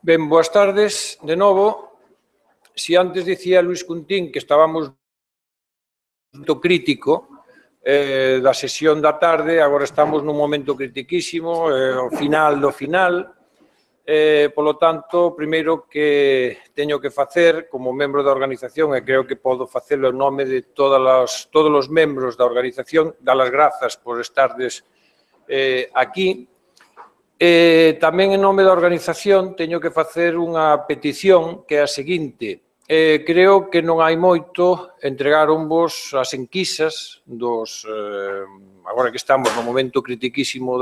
Ben, boas tardes, de novo. Si antes dicía Luís Cuntín que estábamos no crítico da sesión da tarde, agora estamos nun momento critiquísimo, ao final do final. Polo tanto, primeiro que teño que facer como membro da organización, e creo que podo facelo en nome de todos os membros da organización, dar as grazas por estardes aquí. Tamén en nome da organización teño que facer unha petición que é a seguinte. Creo que non hai moito, entregáronvos as enquisas dos, agora que estamos no momento critiquísimo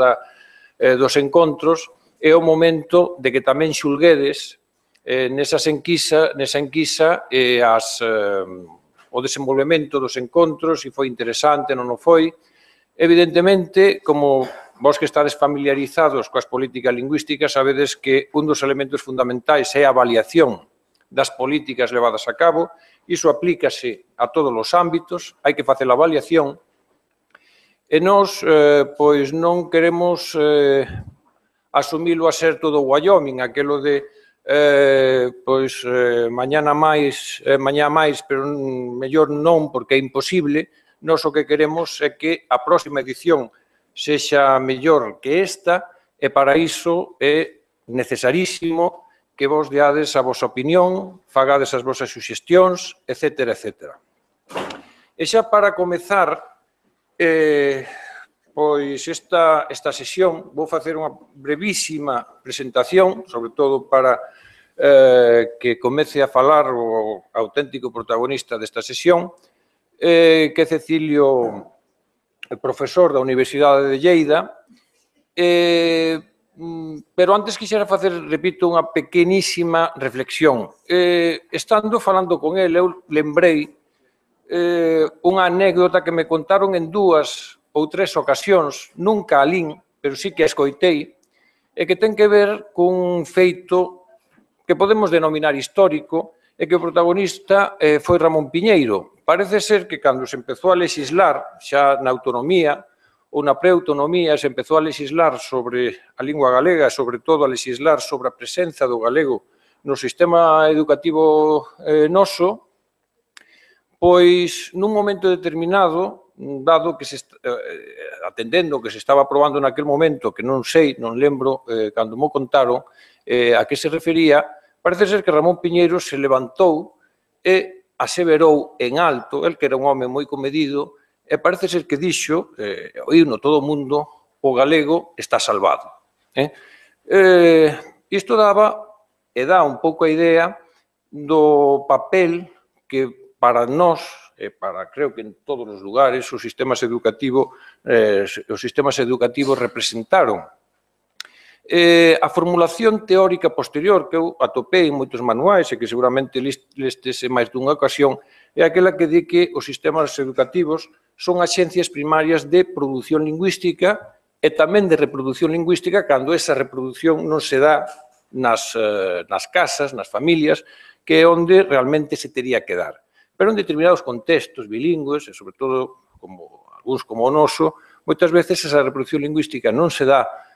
dos encontros, é o momento de que tamén xulguedes nesa enquisa o desenvolvemento dos encontros, se foi interesante, non o foi. Evidentemente, como vos que estades familiarizados coas políticas lingüísticas, sabedes que un dos elementos fundamentais é a avaliación das políticas levadas a cabo. Iso aplícase a todos os ámbitos, hai que facer a avaliación, e nós pois non queremos asumilo a ser todo Wyoming, aquelo de mañá máis, pero mellor non, porque é imposible. Nós o que queremos é que a próxima edición sexa mellor que esta, e para iso é necesarísimo que vos deades a vosa opinión, fagades as vosas suxestións, etc. E xa para comezar, pois esta sesión, vou facer unha brevísima presentación, sobre todo para que comece a falar o auténtico protagonista desta sesión, que é Cecilio, profesor da Universidade de Lleida, pero antes quixera facer, repito, unha pequenísima reflexión. Estando falando con ele, eu lembrei unha anécdota que me contaron en 2 ou 3 ocasións, nunca a lín, pero sí que a escoitei, e que ten que ver cun feito que podemos denominar histórico, e que o protagonista foi Ramón Piñeiro. Parece ser que cando se empezou a lexislar xa na autonomía ou na preautonomía, se empezou a lexislar sobre a lingua galega, sobre todo a lexislar sobre a presenza do galego no sistema educativo noso, pois nun momento determinado, dado que atendendo que se estaba aprobando naquel momento, que non sei, non lembro cando mo contaron a que se refería, parece ser que Ramón Piñeiro se levantou e aseverou en alto, el que era un home moi comedido, e parece ser que dixo, oíuno todo o mundo, o galego está salvado. Isto daba e dá un pouco a idea do papel que para nós, e para creo que en todos os lugares, os sistemas educativos representaron. A formulación teórica posterior que eu atopei en moitos manuais e que seguramente lestes en máis dunha ocasión é aquela que di que os sistemas educativos son axencias primarias de produción lingüística e tamén de reproducción lingüística cando esa reproducción non se dá nas casas, nas familias, que é onde realmente se tería que dar. Pero en determinados contextos bilingües, e sobre todo algúns como o noso, moitas veces esa reproducción lingüística non se dá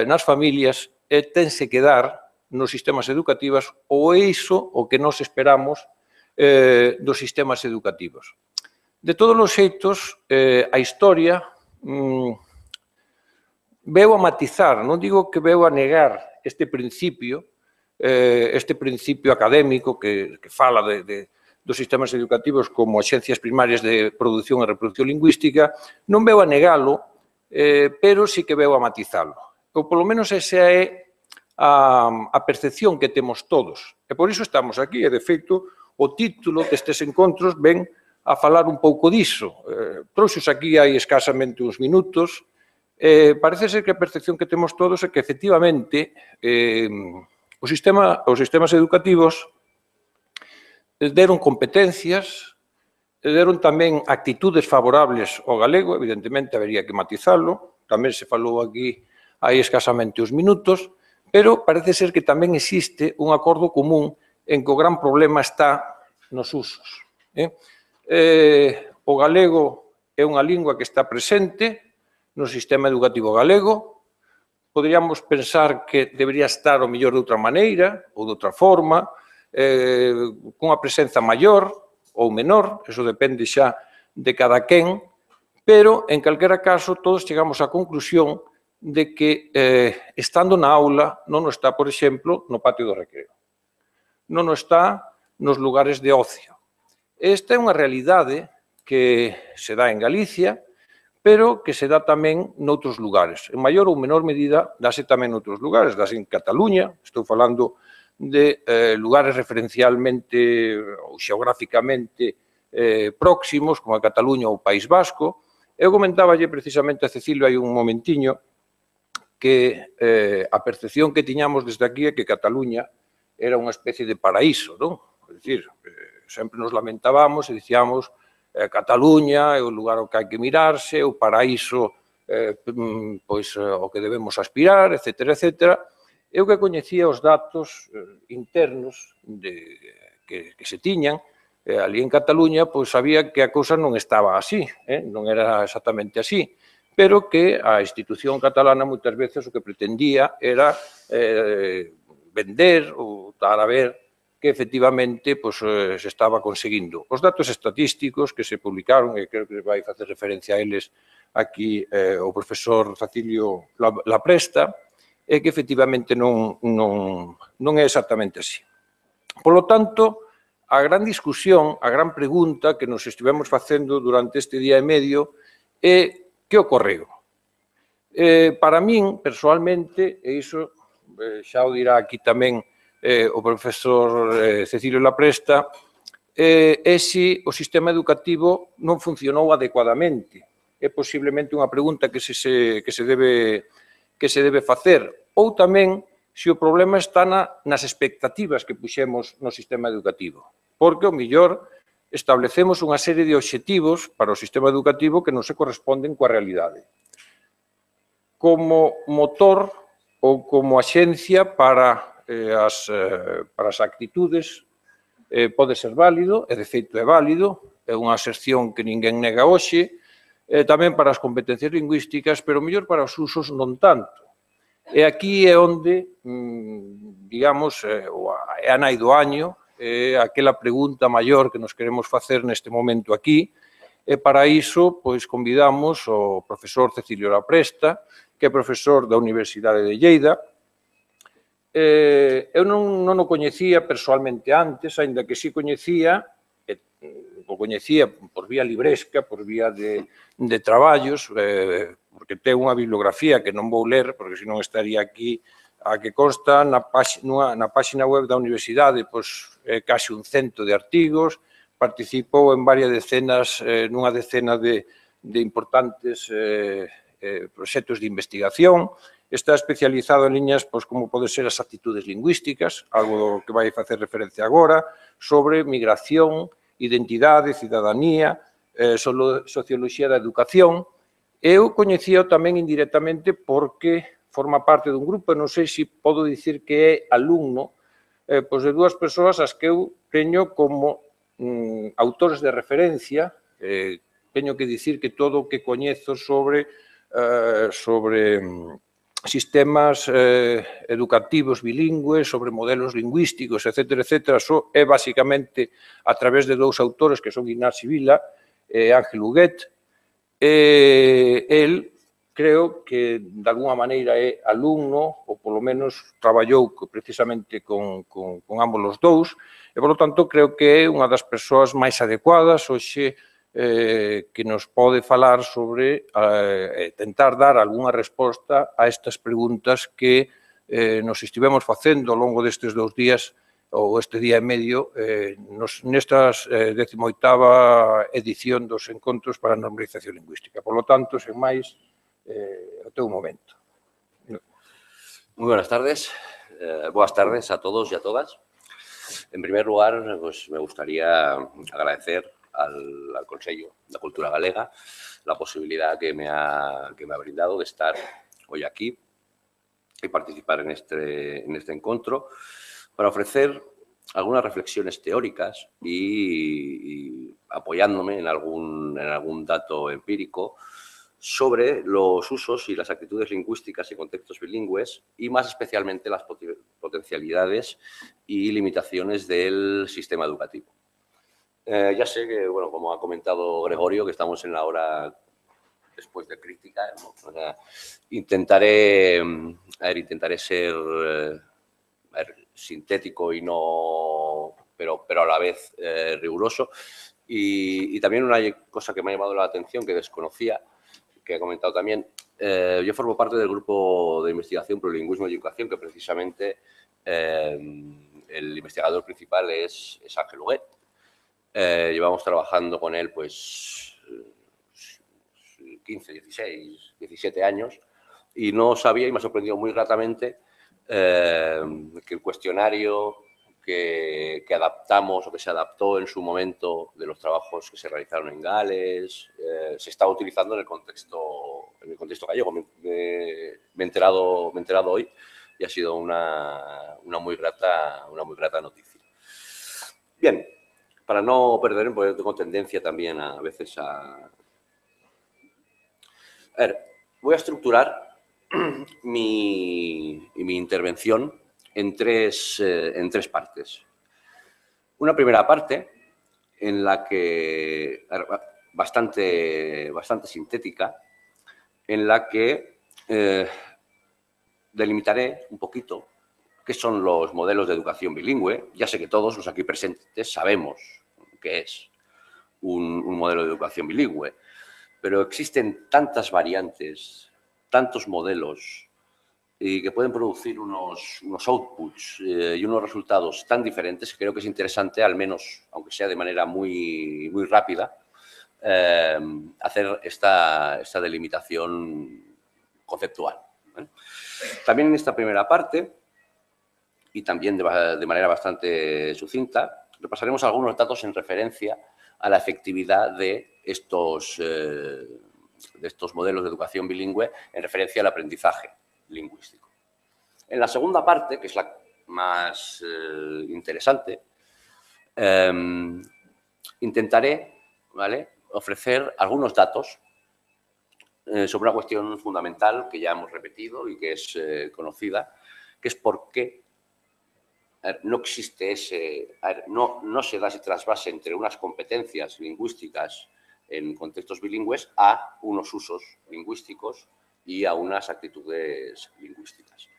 nas familias e tense que dar nos sistemas educativos, ou é iso o que nós esperamos dos sistemas educativos. De todos os xeitos, a historia veu a matizar, non digo que veu a negar este principio académico que fala dos sistemas educativos como axencias primarias de produción e reproducción lingüística, non veu a negalo, pero sí que veu a matizalo. Ou polo menos esa é a percepción que temos todos. E por iso estamos aquí, e de feito o título destes encontros ven a falar un pouco diso. Trouxos aquí hai escasamente uns minutos. Parece ser que a percepción que temos todos é que, efectivamente, os sistemas educativos deron competencias, deron tamén actitudes favorables ao galego, evidentemente habería que matizalo, tamén se falou aquí hai escasamente uns minutos, pero parece ser que tamén existe un acordo común en que o gran problema está nos usos. O galego é unha lingua que está presente no sistema educativo galego, poderíamos pensar que debería estar o mellor de outra maneira ou de outra forma, cunha presenza maior ou menor, eso depende xa de cada quen, pero, en calquera caso, todos chegamos á conclusión de que, estando na aula, non está, por exemplo, no patio do recreo, non está nos lugares de ocio. Esta é unha realidade que se dá en Galicia, pero que se dá tamén noutros lugares. En maior ou menor medida, dáse tamén noutros lugares, dáse en Cataluña, estou falando de lugares referencialmente ou xeográficamente próximos, como a Cataluña ou o País Vasco. Eu comentáballe precisamente a Cecilio hai un momentiño que a percepción que tiñamos desde aquí é que Cataluña era unha especie de paraíso, non? É dicir, sempre nos lamentábamos e dicíamos Cataluña é o lugar ao que hai que mirarse, o paraíso pois, ao que debemos aspirar, etc. etc. Eu que coñecía os datos internos que se tiñan ali en Cataluña, pois sabía que a cousa non estaba así, non era exactamente así, pero que a institución catalana moitas veces o que pretendía era vender ou dar a ver que efectivamente se estaba conseguindo. Os datos estatísticos que se publicaron, e creo que vai facer referencia a eles aquí o profesor Cecilio Lapresta, é que efectivamente non é exactamente así. Por lo tanto, a gran discusión, a gran pregunta que nos estivemos facendo durante este día e medio é que ocorreu. Para min, persoalmente, e iso xa o dirá aquí tamén o profesor Cecilio Lapresta, é se o sistema educativo non funcionou adecuadamente. É posiblemente unha pregunta que se debe facer. Ou tamén se o problema está nas expectativas que puxemos no sistema educativo. Porque, ao mellor, establecemos unha serie de obxectivos para o sistema educativo que non se corresponden coa realidade. Como motor ou como axencia para as actitudes pode ser válido, e de feito é válido, é unha aserción que ninguén nega hoxe, tamén para as competencias lingüísticas, pero mellor para os usos non tanto. E aquí é onde, digamos, é a nai do año, é aquela pregunta maior que nos queremos facer neste momento aquí, e para iso, pois, convidamos o profesor Cecilio Lapresta, que é profesor da Universidade de Lleida. Eu non o coñecía persoalmente antes, aínda que sí coñecía, o coñecía por vía libresca, por vía de traballos, porque ten unha bibliografía que non vou ler, porque senón estaría aquí, a que consta na páxina web da Universidade, pois é case un 100 de artigos, participou en varias decenas, nunha decena de importantes proxectos de investigación. Está especializado en liñas como poden ser as actitudes lingüísticas, algo que vai facer referencia agora, sobre migración, identidade, cidadanía, socioloxía da educación. Eu coñecía tamén indirectamente porque forma parte dun grupo, non sei se podo dicir que é alumno, pois de dúas persoas as que eu teño como autores de referencia. Teño que dicir que todo o que coñezo sobre sistemas educativos bilingües, sobre modelos lingüísticos, etc., é basicamente a través de dous autores que son Ignasi Vila e Ángel Huguet. El, creo que, de alguna maneira, é alumno, ou polo menos traballou precisamente con ambos os dous, e, polo tanto, creo que é unha das persoas máis adecuadas hoxe que nos pode falar sobre tentar dar algunha resposta a estas preguntas que nos estivemos facendo ao longo destes 2 días ou este día e medio nesta 18ª edición dos Encontros para a Normalización Lingüística. Por lo tanto, sen máis, o teu momento. Muy buenas tardes. Buenas tardes a todos y a todas. En primer lugar, pues me gustaría agradecer al Consello de Cultura Galega la posibilidad que me ha brindado de estar hoy aquí y participar en este encuentro para ofrecer algunas reflexiones teóricas y apoyándome en algún dato empírico sobre los usos y las actitudes lingüísticas y contextos bilingües y más especialmente las potencialidades y limitaciones del sistema educativo. Ya sé que, bueno, como ha comentado Gregorio, que estamos en la hora después de crítica, ¿no? O sea, intentaré ser sintético y no, pero a la vez riguroso. Y también una cosa que me ha llamado la atención, que desconocía, que he comentado también, yo formo parte del grupo de investigación Plurilingüismo y Educación, que precisamente el investigador principal es Ángel Huguet. Llevamos trabajando con él pues 15, 16, 17 años y no sabía, y me ha sorprendido muy gratamente, que el cuestionario que adaptamos o que se adaptó en su momento de los trabajos que se realizaron en Gales se está utilizando en el contexto gallego. Me he enterado hoy y ha sido una muy grata noticia. Bien, para no perder, porque tengo tendencia también a veces a... A ver, voy a estructurar mi intervención en tres partes. Una primera parte en la que, bastante sintética, en la que delimitaré un poquito qué son los modelos de educación bilingüe. Ya sé que todos los aquí presentes sabemos qué es un modelo de educación bilingüe, pero existen tantas variantes, tantos modelos, y que pueden producir unos outputs y unos resultados tan diferentes que creo que es interesante, al menos, aunque sea de manera muy rápida, hacer esta delimitación conceptual. También en esta primera parte, y también de manera bastante sucinta, repasaremos algunos datos en referencia a la efectividad de estos modelos de educación bilingüe en referencia al aprendizaje lingüístico. En la segunda parte, que es la más interesante, intentaré, ¿vale?, ofrecer algunos datos sobre una cuestión fundamental que ya hemos repetido y que es conocida, que es por qué no existe no se da ese trasvase entre unas competencias lingüísticas en contextos bilingües a unos usos lingüísticos y a unas actitudes lingüísticas.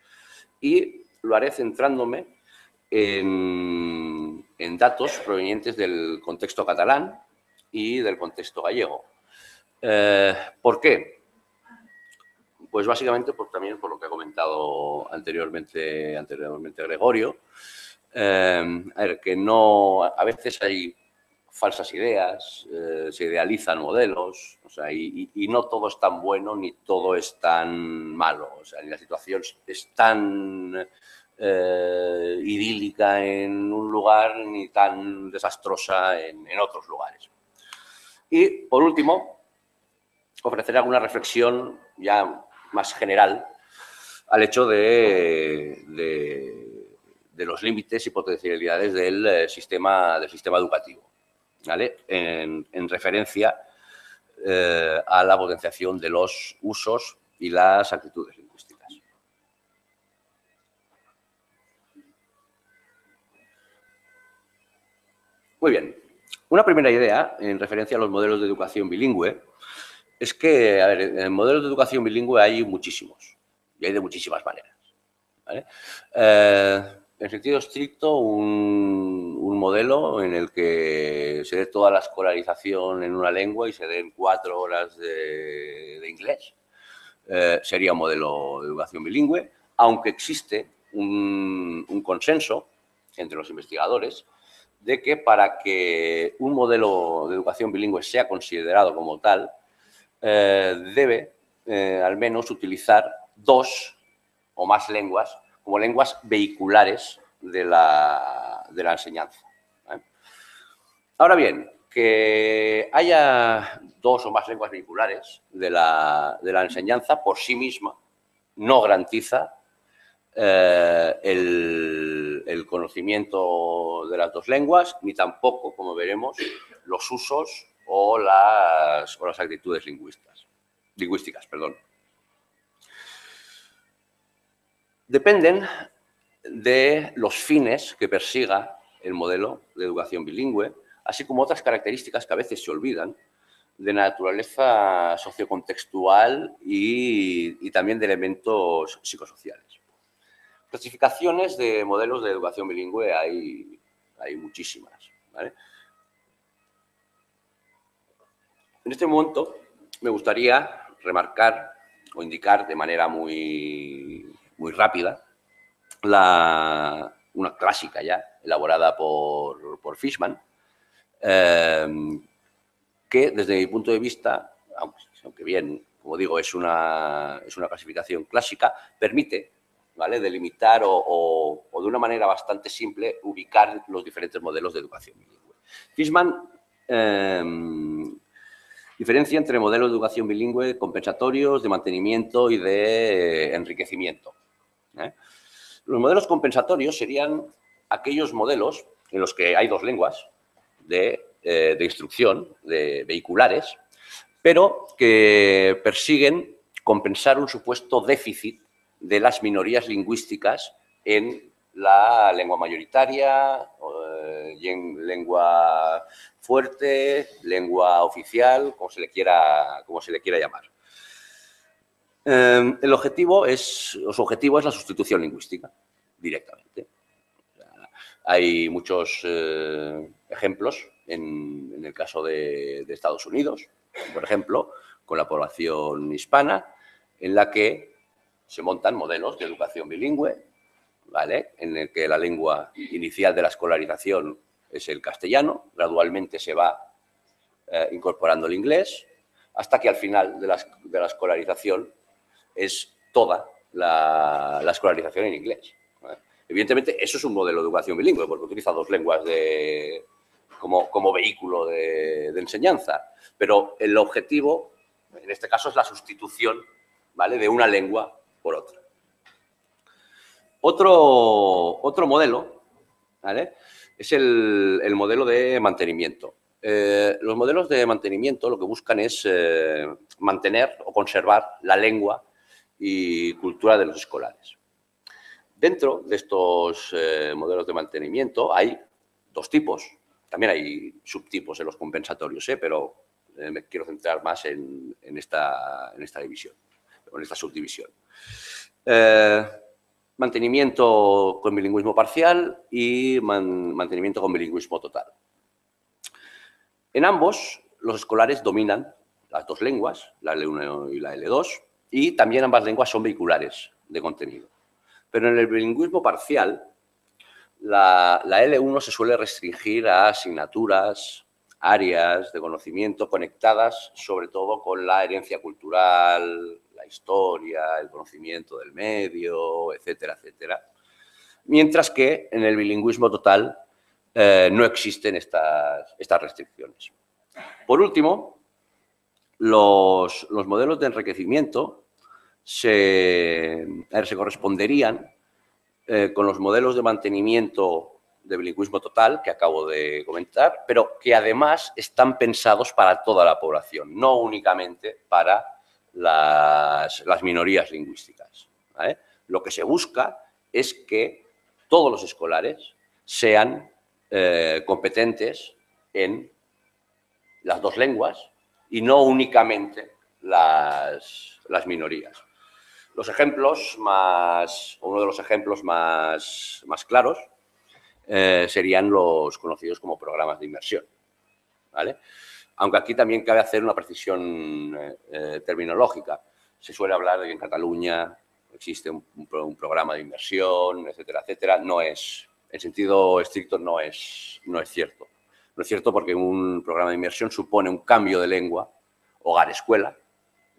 Y lo haré centrándome en datos provenientes del contexto catalán y del contexto gallego. ¿Por qué? Pues básicamente también por lo que ha comentado anteriormente Gregorio, que a veces hay falsas ideas, se idealizan modelos, o sea, y no todo es tan bueno ni todo es tan malo, o sea, ni la situación es tan idílica en un lugar ni tan desastrosa en otros lugares. Y, por último, ofreceré alguna reflexión ya más general al hecho de los límites y potencialidades del sistema educativo, ¿vale?, en referencia a la potenciación de los usos y las actitudes lingüísticas. Muy bien. Una primera idea en referencia a los modelos de educación bilingüe es que, a ver, en modelos de educación bilingüe hay muchísimos y hay de muchísimas maneras, ¿vale? En sentido estricto, un modelo en el que se dé toda la escolarización en una lengua y se den 4 horas de inglés sería un modelo de educación bilingüe, aunque existe un consenso entre los investigadores de que para que un modelo de educación bilingüe sea considerado como tal, debe al menos utilizar 2 o más lenguas como lenguas vehiculares de la enseñanza. Ahora bien, que haya 2 o más lenguas vehiculares de la enseñanza por sí misma no garantiza el conocimiento de las 2 lenguas, ni tampoco, como veremos, los usos o las actitudes lingüísticas. lingüísticas, perdón. Dependen de los fines que persiga el modelo de educación bilingüe, así como otras características que a veces se olvidan de naturaleza sociocontextual y también de elementos psicosociales. Clasificaciones de modelos de educación bilingüe hay muchísimas, ¿vale? En este momento me gustaría remarcar o indicar de manera muy rápida una clásica ya, elaborada por Fishman, que desde mi punto de vista, aunque bien, como digo, es una clasificación clásica, permite, ¿vale?, delimitar o de una manera bastante simple ubicar los diferentes modelos de educación bilingüe. Fishman diferencia entre modelos de educación bilingüe compensatorios, de mantenimiento y de enriquecimiento. Los modelos compensatorios serían aquellos modelos en los que hay dos lenguas de instrucción, de vehiculares, pero que persiguen compensar un supuesto déficit de las minorías lingüísticas en la lengua mayoritaria, y en lengua fuerte, lengua oficial, como se le quiera llamar. Su objetivo es la sustitución lingüística, directamente. Hay muchos ejemplos en el caso de Estados Unidos, por ejemplo, con la población hispana, en la que se montan modelos de educación bilingüe, ¿vale?, en el que la lengua inicial de la escolarización es el castellano, gradualmente se va incorporando el inglés, hasta que al final de la escolarización es toda la escolarización en inglés. Evidentemente, eso es un modelo de educación bilingüe, porque utiliza dos lenguas como vehículo de enseñanza, pero el objetivo, en este caso, es la sustitución, ¿vale?, de una lengua por otra. Otro modelo, ¿vale?, es el modelo de mantenimiento. Los modelos de mantenimiento lo que buscan es mantener o conservar la lengua y cultura de los escolares. Dentro de estos modelos de mantenimiento hay dos tipos. También hay subtipos en los compensatorios, pero me quiero centrar más en esta división, en esta subdivisión. Mantenimiento con bilingüismo parcial y mantenimiento con bilingüismo total. En ambos, los escolares dominan las dos lenguas, la L1 y la L2, y también ambas lenguas son vehiculares de contenido. Pero en el bilingüismo parcial, la L1 se suele restringir a asignaturas, áreas de conocimiento conectadas sobre todo con la herencia cultural, la historia, el conocimiento del medio, etcétera, etcétera. Mientras que en el bilingüismo total no existen estas restricciones. Por último, los modelos de enriquecimiento se corresponderían con los modelos de mantenimiento de bilingüismo total que acabo de comentar, pero que además están pensados para toda la población, no únicamente para las minorías lingüísticas, ¿vale? Lo que se busca es que todos los escolares sean competentes en las dos lenguas y no únicamente las minorías. Uno de los ejemplos más claros serían los conocidos como programas de inmersión, ¿vale? Aunque aquí también cabe hacer una precisión terminológica. Se suele hablar de que en Cataluña existe un programa de inmersión, etcétera, etcétera. No es, en sentido estricto, no es cierto. No es cierto porque un programa de inmersión supone un cambio de lengua, hogar-escuela,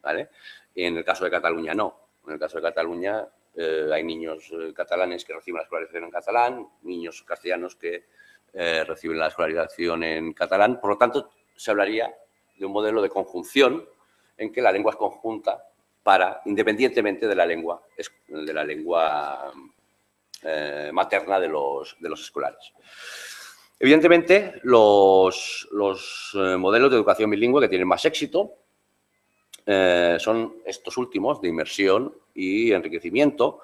¿vale? Y en el caso de Cataluña no. En el caso de Cataluña hay niños catalanes que reciben la escolarización en catalán, niños castellanos que reciben la escolarización en catalán. Por lo tanto, se hablaría de un modelo de conjunción en que la lengua es conjunta independientemente de la lengua materna de los escolares. Evidentemente, los modelos de educación bilingüe que tienen más éxito son estos últimos de inmersión y enriquecimiento,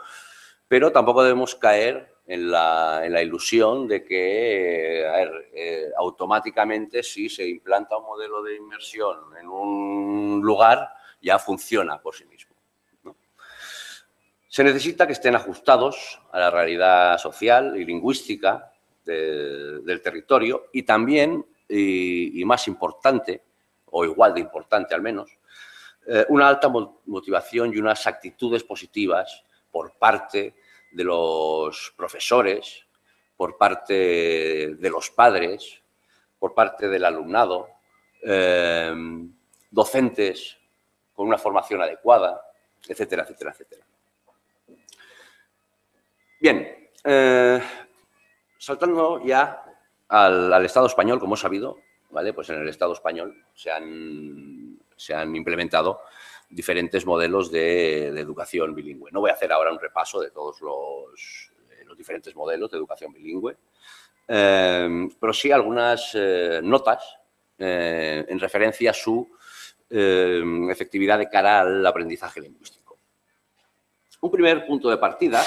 pero tampoco debemos caer en la ilusión de que, automáticamente si se implanta un modelo de inmersión en un lugar, ya funciona por sí mismo, ¿no? Se necesita que estén ajustados a la realidad social y lingüística del territorio y también, y más importante, o igual de importante al menos, una alta motivación y unas actitudes positivas por parte de los profesores, por parte de los padres, por parte del alumnado, docentes con una formación adecuada, etcétera, etcétera, etcétera. Bien, saltando ya al Estado español, como he sabido, ¿vale? Pues en el Estado español se han implementado diferentes modelos de educación bilingüe. No voy a hacer ahora un repaso de todos los diferentes modelos de educación bilingüe, pero sí algunas notas en referencia a su efectividad de cara al aprendizaje lingüístico. Un primer punto de partida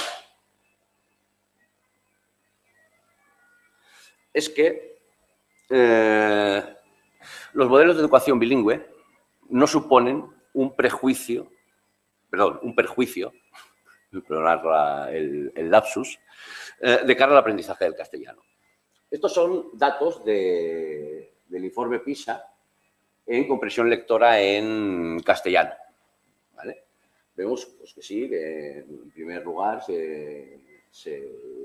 es que los modelos de educación bilingüe no suponen un perjuicio, perdonar el lapsus, de cara al aprendizaje del castellano. Estos son datos del informe PISA en comprensión lectora en castellano, ¿vale? Vemos pues, que sí, que en primer lugar se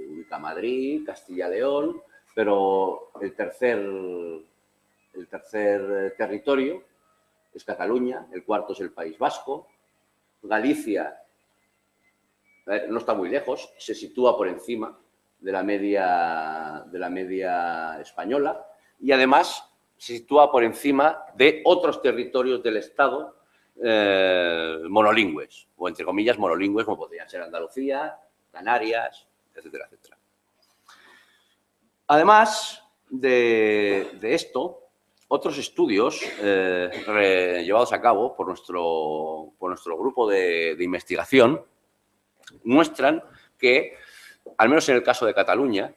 ubica Madrid, Castilla-León, pero el tercer territorio es Cataluña, el cuarto es el País Vasco, Galicia no está muy lejos, se sitúa por encima de la media española y además se sitúa por encima de otros territorios del Estado monolingües, o entre comillas monolingües, como podrían ser Andalucía, Canarias, etcétera, etcétera. Además de esto, otros estudios llevados a cabo por nuestro grupo de investigación muestran que, al menos en el caso de Cataluña,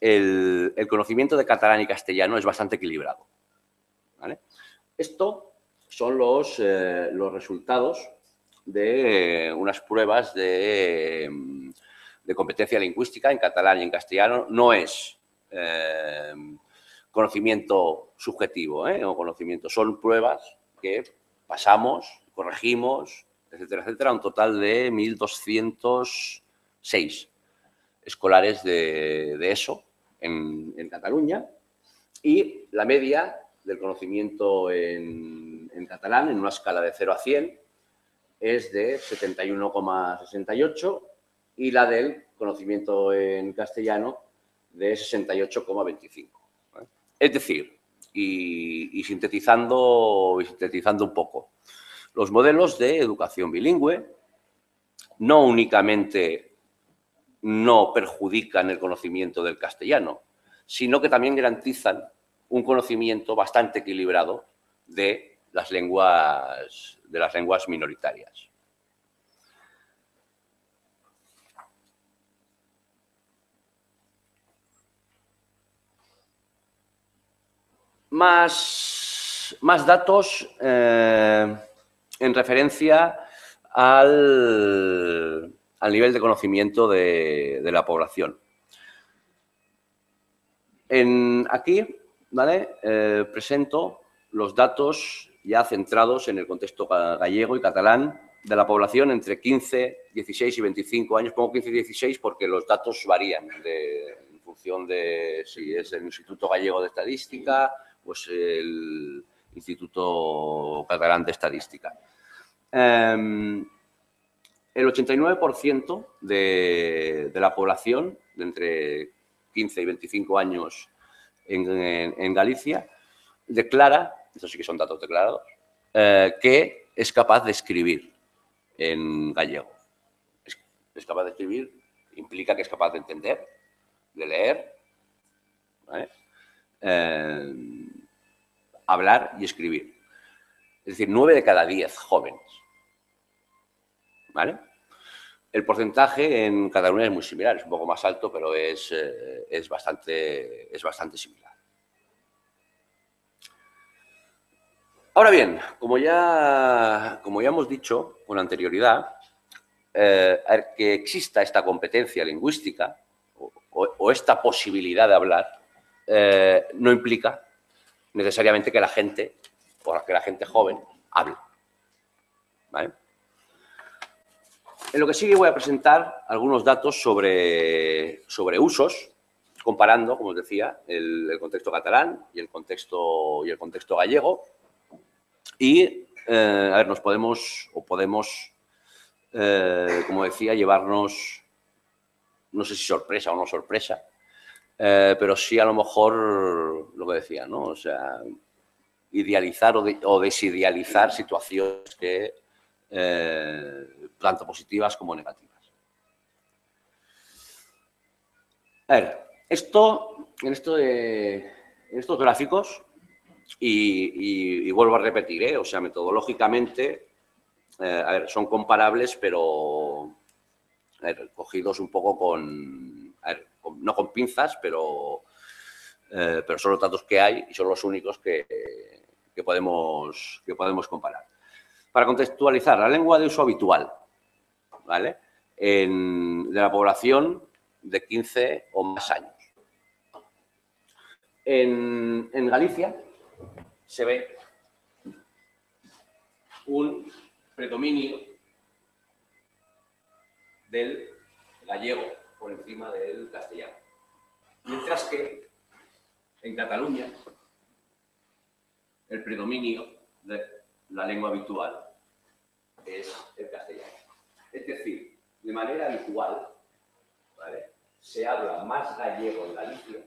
el conocimiento de catalán y castellano es bastante equilibrado, ¿vale? Esto son los resultados de unas pruebas de competencia lingüística en catalán y en castellano. No es conocimiento subjetivo, o conocimiento, son pruebas que pasamos, corregimos, etcétera, etcétera, un total de 1.206 escolares de ESO en Cataluña, y la media del conocimiento en catalán, en una escala de 0 a 100, es de 71,68 y la del conocimiento en castellano de 68,25. Es decir, y sintetizando un poco, los modelos de educación bilingüe no únicamente no perjudican el conocimiento del castellano, sino que también garantizan un conocimiento bastante equilibrado de las lenguas minoritarias. Más datos en referencia al nivel de conocimiento de la población. Aquí, ¿vale? Presento los datos ya centrados en el contexto gallego y catalán de la población entre 15, 16 y 25 años. Pongo 15 y 16 porque los datos varían en función de si es el Instituto Gallego de Estadística, pues el Instituto Catalán de Estadística. El 89% de la población de entre 15 y 25 años en Galicia declara, estos sí que son datos declarados, que es capaz de escribir en gallego. Es capaz de escribir, implica que es capaz de entender, de leer, ¿vale? Hablar y escribir. Es decir, 9 de cada 10 jóvenes. ¿Vale? El porcentaje en Cataluña es muy similar, es un poco más alto, pero es bastante similar. Ahora bien, como ya hemos dicho con anterioridad, que exista esta competencia lingüística o esta posibilidad de hablar no implica necesariamente que la gente joven hable. ¿Vale? En lo que sigue voy a presentar algunos datos sobre usos, comparando, como os decía, el contexto catalán y el contexto gallego. Y, a ver, podemos, como decía, llevarnos, no sé si sorpresa o no sorpresa, pero sí a lo mejor lo que decía, ¿no? O sea, idealizar o desidealizar situaciones que tanto positivas como negativas. A ver, en estos gráficos, y vuelvo a repetir, o sea, metodológicamente, a ver, son comparables, pero a ver, cogidos un poco no con pinzas, pero son los datos que hay y son los únicos que podemos comparar. Para contextualizar, la lengua de uso habitual, ¿vale? De la población de 15 o más años. En Galicia se ve un predominio del gallego por encima del castellano. Mientras que en Cataluña el predominio de la lengua habitual es el castellano. Es decir, de manera habitual, ¿vale?, se habla más gallego en Galicia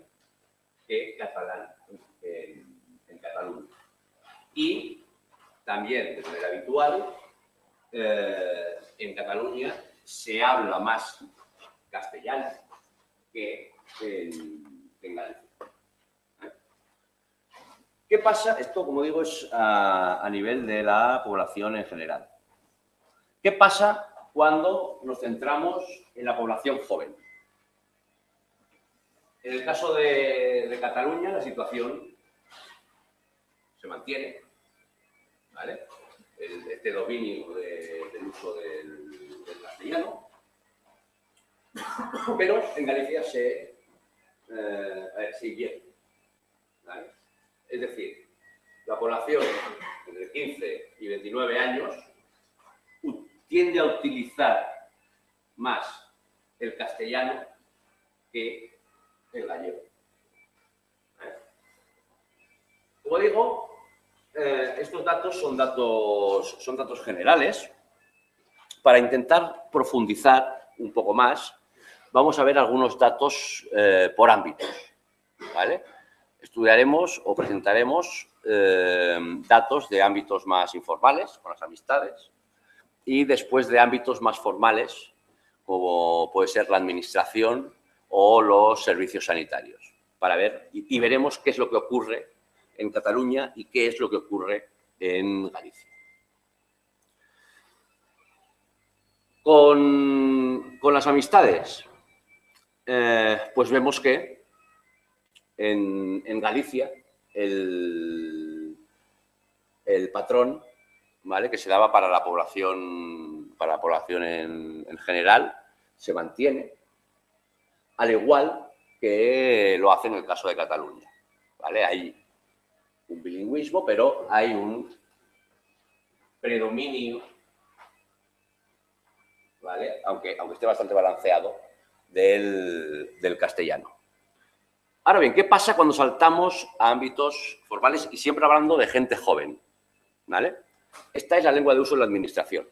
que catalán en Cataluña. Y también, de manera habitual, en Cataluña se habla más castellano que en Galicia. ¿Qué pasa? Esto, como digo, es a nivel de la población en general. ¿Qué pasa cuando nos centramos en la población joven? En el caso de Cataluña, la situación se mantiene, ¿vale? Este dominio del uso del castellano, pero en Galicia se invierte, ¿vale? Es decir, la población entre 15 y 29 años tiende a utilizar más el castellano que el gallego. Como digo, estos datos son datos generales. Para intentar profundizar un poco más, vamos a ver algunos datos por ámbitos, ¿vale? Estudiaremos o presentaremos datos de ámbitos más informales, con las amistades, y después de ámbitos más formales, como puede ser la administración o los servicios sanitarios, para ver, y veremos qué es lo que ocurre en Cataluña y qué es lo que ocurre en Galicia. Con las amistades, pues vemos que en Galicia el patrón, ¿vale?, que se daba para la población en general se mantiene, al igual que lo hace en el caso de Cataluña, ¿vale? Hay un bilingüismo, pero hay un predominio, ¿vale?, aunque esté bastante balanceado, del castellano. Ahora bien, ¿qué pasa cuando saltamos a ámbitos formales y siempre hablando de gente joven? ¿Vale? Esta es la lengua de uso en la administración,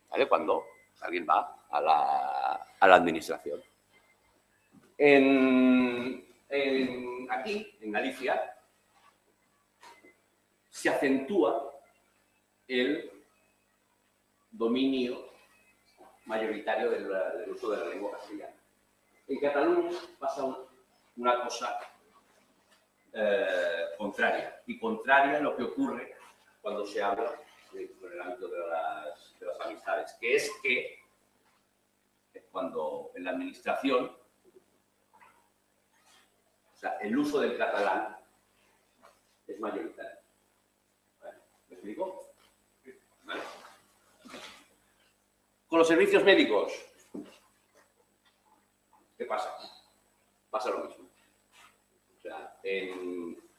¿vale?, cuando alguien va a la administración. Aquí, en Galicia, se acentúa el dominio mayoritario del uso de la lengua castellana. En Cataluña pasa una cosa contraria, y contraria a lo que ocurre cuando se habla en el ámbito de las amistades, que es cuando en la administración, o sea, el uso del catalán es mayoritario. ¿Vale? ¿Me explico? ¿Vale? Con los servicios médicos, ¿qué pasa? Pasa lo mismo. O sea,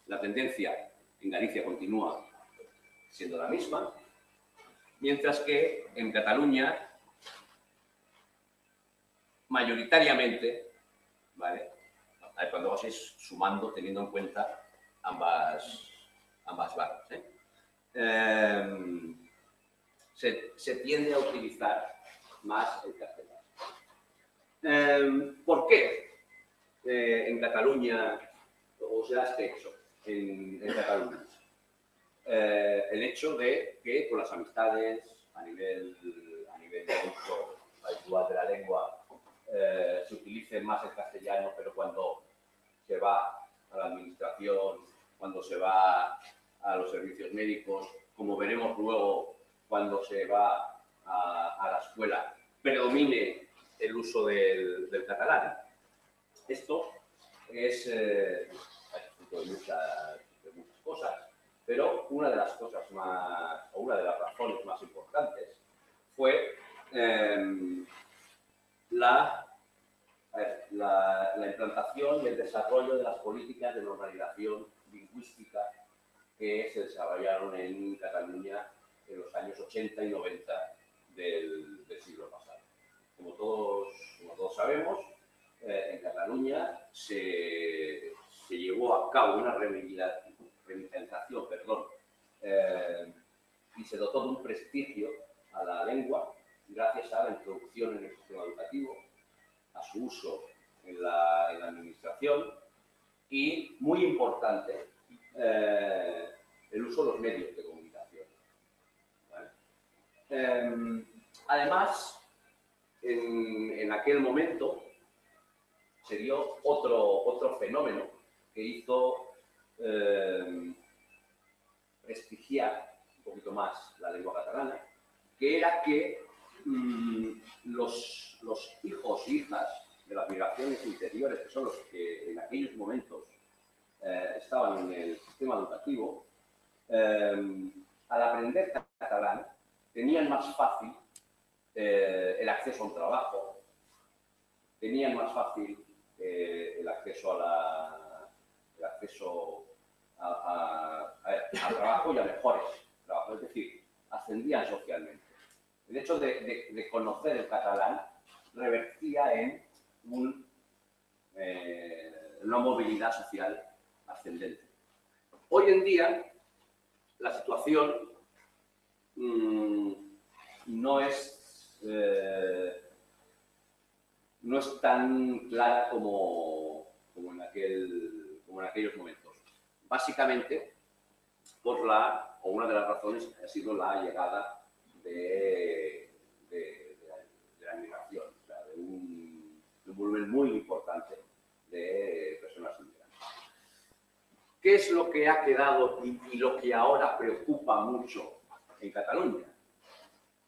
la tendencia en Galicia continúa siendo la misma, mientras que en Cataluña, mayoritariamente, ¿vale? Cuando vas sumando, teniendo en cuenta ambas barras, se tiende a utilizar más el castellano. ¿Por qué en Cataluña o se da este hecho en Cataluña? El hecho de que con las amistades, a nivel de uso habitual de la lengua, se utilice más el castellano, pero cuando se va a la administración, cuando se va a los servicios médicos, como veremos luego cuando se va a la escuela, predomine el uso del catalán. Esto es fruto de muchas cosas, pero una de las razones más importantes fue la implantación y el desarrollo de las políticas de normalización lingüística que se desarrollaron en Cataluña en los años 80 y 90 del siglo pasado. Como todos sabemos, en Cataluña se llevó a cabo una revitalización, y se dotó de un prestigio a la lengua gracias a la introducción en el sistema educativo, a su uso en la administración y, muy importante, el uso de los medios de comunicación. ¿Vale? Además, en aquel momento se dio otro fenómeno que hizo prestigiar un poquito más la lengua catalana, que era que los hijos e hijas de las migraciones interiores, que son los que en aquellos momentos estaban en el sistema educativo, al aprender catalán tenían más fácil el acceso a un trabajo, tenían más fácil el acceso al trabajo y a mejores trabajos, es decir, ascendían socialmente. El hecho de conocer el catalán revertía en una movilidad social ascendente. Hoy en día, la situación no es tan clara como en aquellos momentos. Básicamente, una de las razones ha sido la llegada de la migración, o sea, de un volumen muy importante de personas inmigrantes. ¿Qué es lo que ha quedado y lo que ahora preocupa mucho en Cataluña?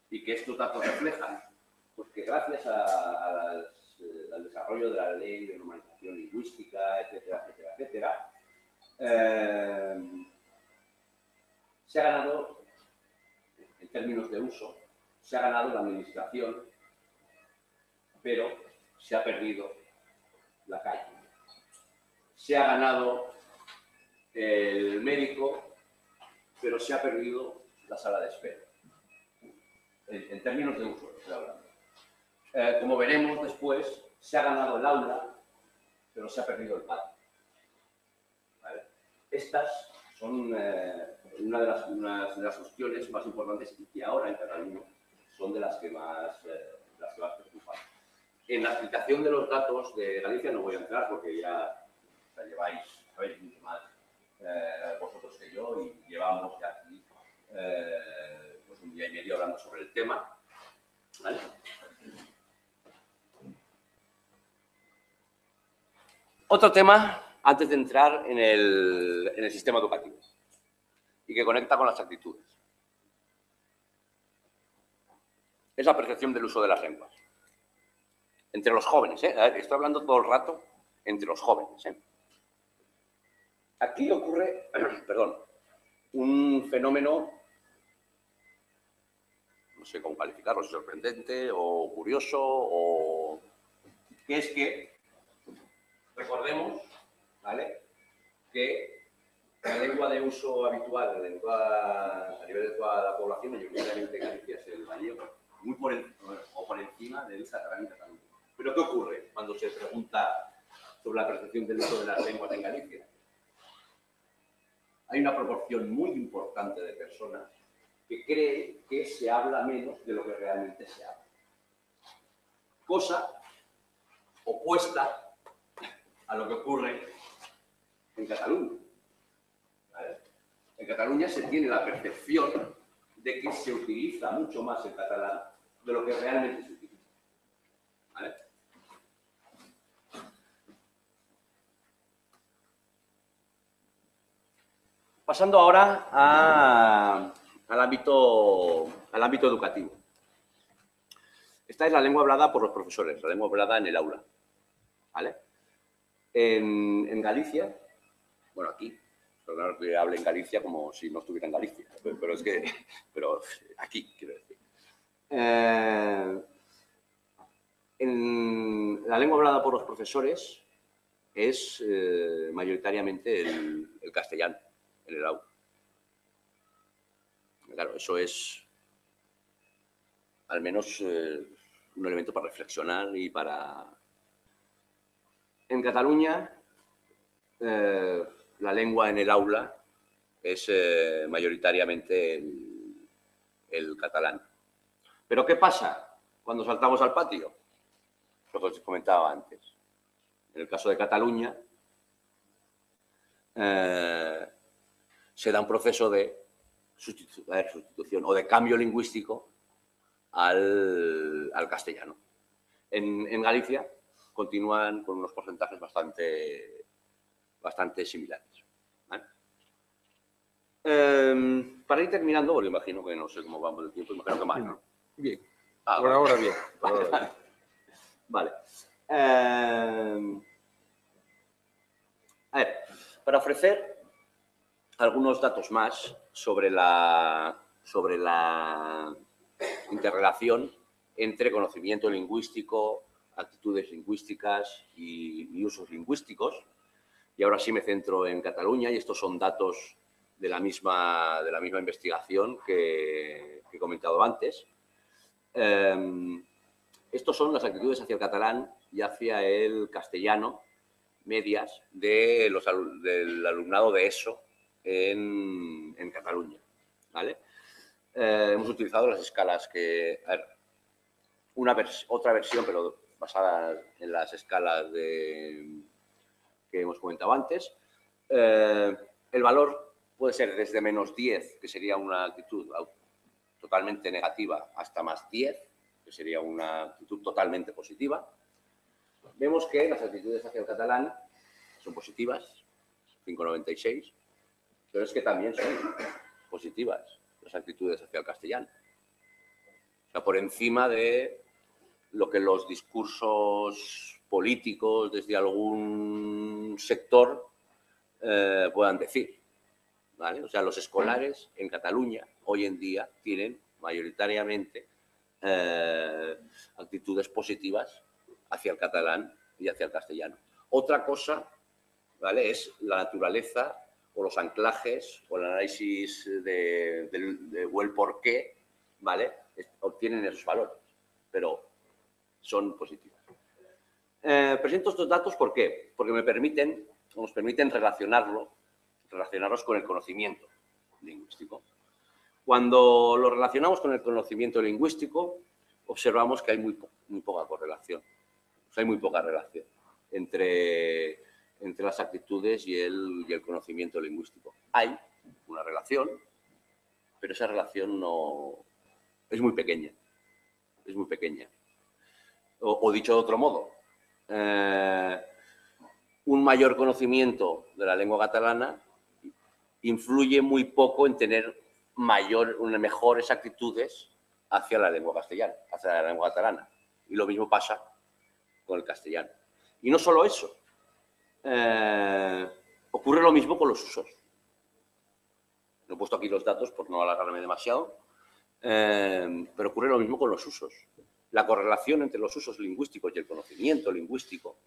Y que estos datos reflejan, pues que gracias al desarrollo de la ley de normalización lingüística, etcétera, etcétera, etcétera, se ha ganado, en términos de uso, se ha ganado la administración, pero se ha perdido la calle. Se ha ganado el médico, pero se ha perdido la sala de espera. En términos de uso, estoy hablando. Como veremos después, se ha ganado el aula, pero se ha perdido el patio. ¿Vale? Estas son una de las cuestiones más importantes y que ahora en Cataluña son de las que más preocupan. En la explicación de los datos de Galicia no voy a entrar porque ya sabéis mucho más vosotros que yo y llevamos ya aquí pues un día y medio hablando sobre el tema. ¿Vale? Otro tema, antes de entrar en el sistema educativo y que conecta con las actitudes. es la percepción del uso de las lenguas. Entre los jóvenes, ¿eh? A ver, estoy hablando todo el rato entre los jóvenes, ¿eh? Aquí ocurre, perdón, un fenómeno, no sé cómo calificarlo, sorprendente o curioso, o que es que recordemos, ¿vale?, que la lengua de uso habitual a nivel de toda la población, mayoritariamente en Galicia, es el gallego, muy por encima del catalán y catalán. Pero ¿qué ocurre cuando se pregunta sobre la percepción del uso de las lenguas en Galicia? Hay una proporción muy importante de personas que creen que se habla menos de lo que realmente se habla. Cosa opuesta a lo que ocurre en Cataluña. ¿Vale? En Cataluña se tiene la percepción de que se utiliza mucho más el catalán de lo que realmente se utiliza. ¿Vale? Pasando ahora al ámbito educativo. Esta es la lengua hablada por los profesores, la lengua hablada en el aula. ¿Vale? En Galicia, bueno, aquí, pero que hable en Galicia como si no estuviera en Galicia, pero aquí, quiero decir. La lengua hablada por los profesores es mayoritariamente el castellano en el aula. Claro, eso es al menos un elemento para reflexionar y para... En Cataluña, la lengua en el aula es mayoritariamente el catalán. ¿Pero qué pasa cuando saltamos al patio? Lo que os comentaba antes. En el caso de Cataluña, se da un proceso de sustitución o de cambio lingüístico al castellano. En Galicia continúan con unos porcentajes bastante similares. ¿Vale? Para ir terminando, porque imagino que no sé cómo vamos de tiempo, imagino que mal, ¿no? Bien. Por ahora bien. Vale. A ver, para ofrecer algunos datos más sobre la interrelación entre conocimiento lingüístico, actitudes lingüísticas y usos lingüísticos. Y ahora sí me centro en Cataluña, y estos son datos de la misma investigación que he comentado antes. Estos son las actitudes hacia el catalán y hacia el castellano medias del alumnado de ESO en Cataluña. ¿Vale? Hemos utilizado las escalas que... A ver, otra versión, pero basada en las escalas que hemos comentado antes. El valor puede ser desde -10, que sería una actitud totalmente negativa, hasta +10, que sería una actitud totalmente positiva. Vemos que las actitudes hacia el catalán son positivas, 5,96, pero es que también son positivas las actitudes hacia el castellano. O sea, por encima de lo que los discursos políticos desde algún sector puedan decir. ¿Vale? O sea, los escolares en Cataluña hoy en día tienen mayoritariamente actitudes positivas hacia el catalán y hacia el castellano. Otra cosa, ¿vale?, es la naturaleza o los anclajes o el análisis o el por qué, ¿vale?, obtienen esos valores, pero son positivas. Presento estos datos, ¿por qué? Porque nos permiten relacionarlos con el conocimiento lingüístico. Cuando lo relacionamos con el conocimiento lingüístico, observamos que hay muy poca correlación. O sea, hay muy poca relación entre las actitudes y el conocimiento lingüístico. Hay una relación, pero esa relación es muy pequeña. Es muy pequeña. O dicho de otro modo, un mayor conocimiento de la lengua catalana influye muy poco en tener mejores actitudes hacia la lengua castellana, hacia la lengua catalana. Y lo mismo pasa con el castellano. Y no solo eso, ocurre lo mismo con los usos. No he puesto aquí los datos por no alargarme demasiado, pero ocurre lo mismo con los usos. La correlación entre los usos lingüísticos y el conocimiento lingüístico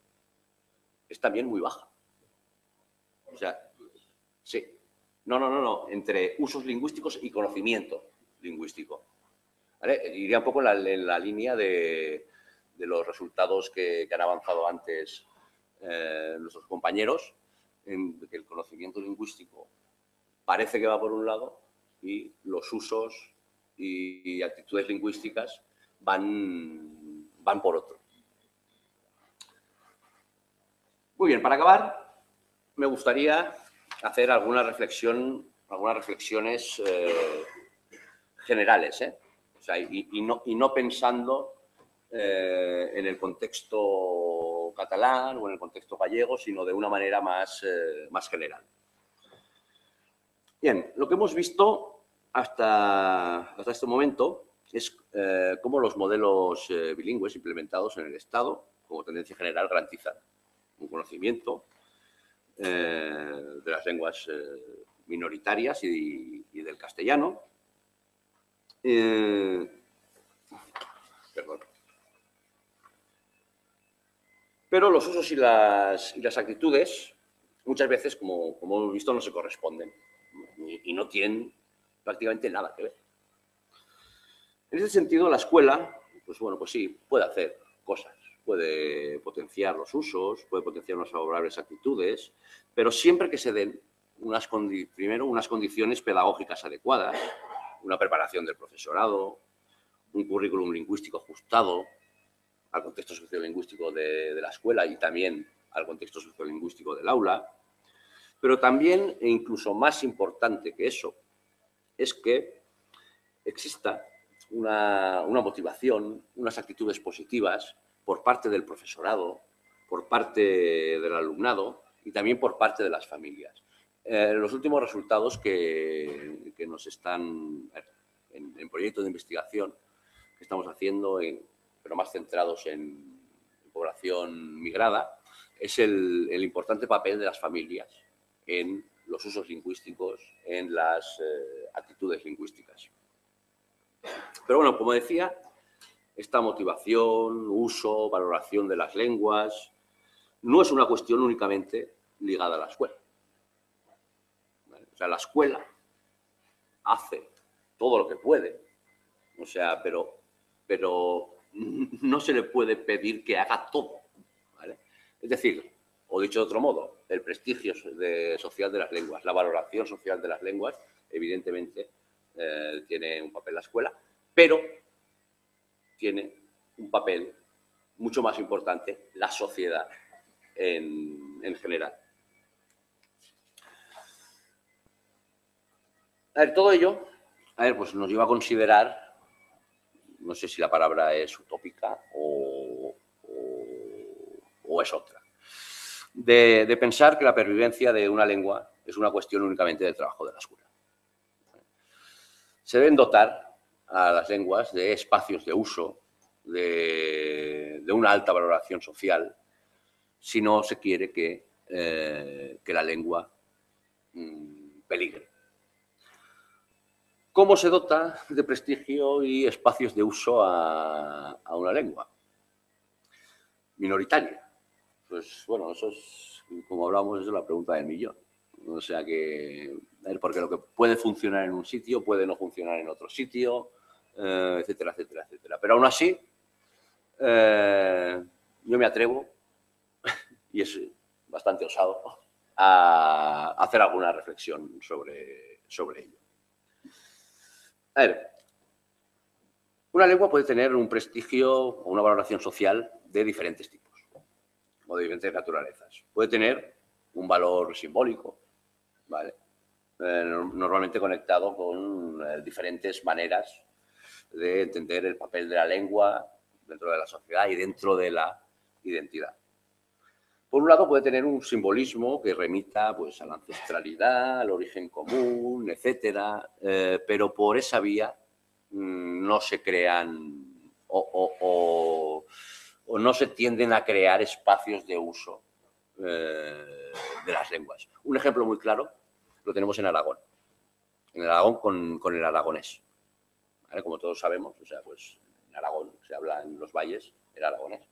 es también muy baja. O sea, sí. No. Entre usos lingüísticos y conocimiento lingüístico. ¿Vale? Iría un poco en la línea de los resultados que han avanzado antes nuestros compañeros, en que el conocimiento lingüístico parece que va por un lado y los usos y actitudes lingüísticas van por otro. Muy bien, para acabar, me gustaría hacer algunas reflexiones generales, O sea, y no pensando en el contexto catalán o en el contexto gallego, sino de una manera más general. Bien, lo que hemos visto hasta este momento es cómo los modelos bilingües implementados en el Estado, como tendencia general, garantizan un conocimiento de las lenguas minoritarias y del castellano. Perdón. Pero los usos y las actitudes, muchas veces, como hemos visto, no se corresponden y no tienen prácticamente nada que ver. En ese sentido, la escuela, pues bueno, pues sí, puede hacer cosas. Puede potenciar los usos, puede potenciar unas favorables actitudes, pero siempre que se den primero unas condiciones pedagógicas adecuadas, una preparación del profesorado, un currículum lingüístico ajustado al contexto sociolingüístico de la escuela y también al contexto sociolingüístico del aula. Pero también, e incluso más importante que eso, es que exista una motivación, unas actitudes positivas por parte del profesorado, por parte del alumnado y también por parte de las familias. Los últimos resultados que nos están en proyectos de investigación que estamos haciendo, pero más centrados en población migrada, es el importante papel de las familias en los usos lingüísticos, en las actitudes lingüísticas. Pero bueno, como decía, esta motivación, uso, valoración de las lenguas, no es una cuestión únicamente ligada a la escuela. ¿Vale? O sea, la escuela hace todo lo que puede, o sea, pero no se le puede pedir que haga todo, ¿vale? Es decir, o dicho de otro modo, el prestigio social de las lenguas, la valoración social de las lenguas, evidentemente tiene un papel la escuela, pero tiene un papel mucho más importante la sociedad en general. A ver, todo ello, pues nos lleva a considerar, no sé si la palabra es utópica o es otra, de pensar que la pervivencia de una lengua es una cuestión únicamente del trabajo de la escuela. Se deben dotar a las lenguas de espacios de uso, de una alta valoración social, si no se quiere que la lengua peligre. ¿Cómo se dota de prestigio y espacios de uso a una lengua minoritaria? Pues bueno, eso es, como hablamos, es la pregunta del millón. O sea que, porque lo que puede funcionar en un sitio puede no funcionar en otro sitio, etcétera, etcétera, etcétera. Pero aún así, yo me atrevo, y es bastante osado, a hacer alguna reflexión sobre ello. A ver, una lengua puede tener un prestigio o una valoración social de diferentes tipos o de diferentes naturalezas. Puede tener un valor simbólico, ¿vale? Normalmente conectado con diferentes maneras de entender el papel de la lengua dentro de la sociedad y dentro de la identidad. Por un lado, puede tener un simbolismo que remita pues, a la ancestralidad, al origen común, etcétera, pero por esa vía no se crean o no se tienden a crear espacios de uso de las lenguas. Un ejemplo muy claro lo tenemos en Aragón. En Aragón con el aragonés. ¿Vale? Como todos sabemos, o sea, pues en Aragón se habla en los valles el aragonés.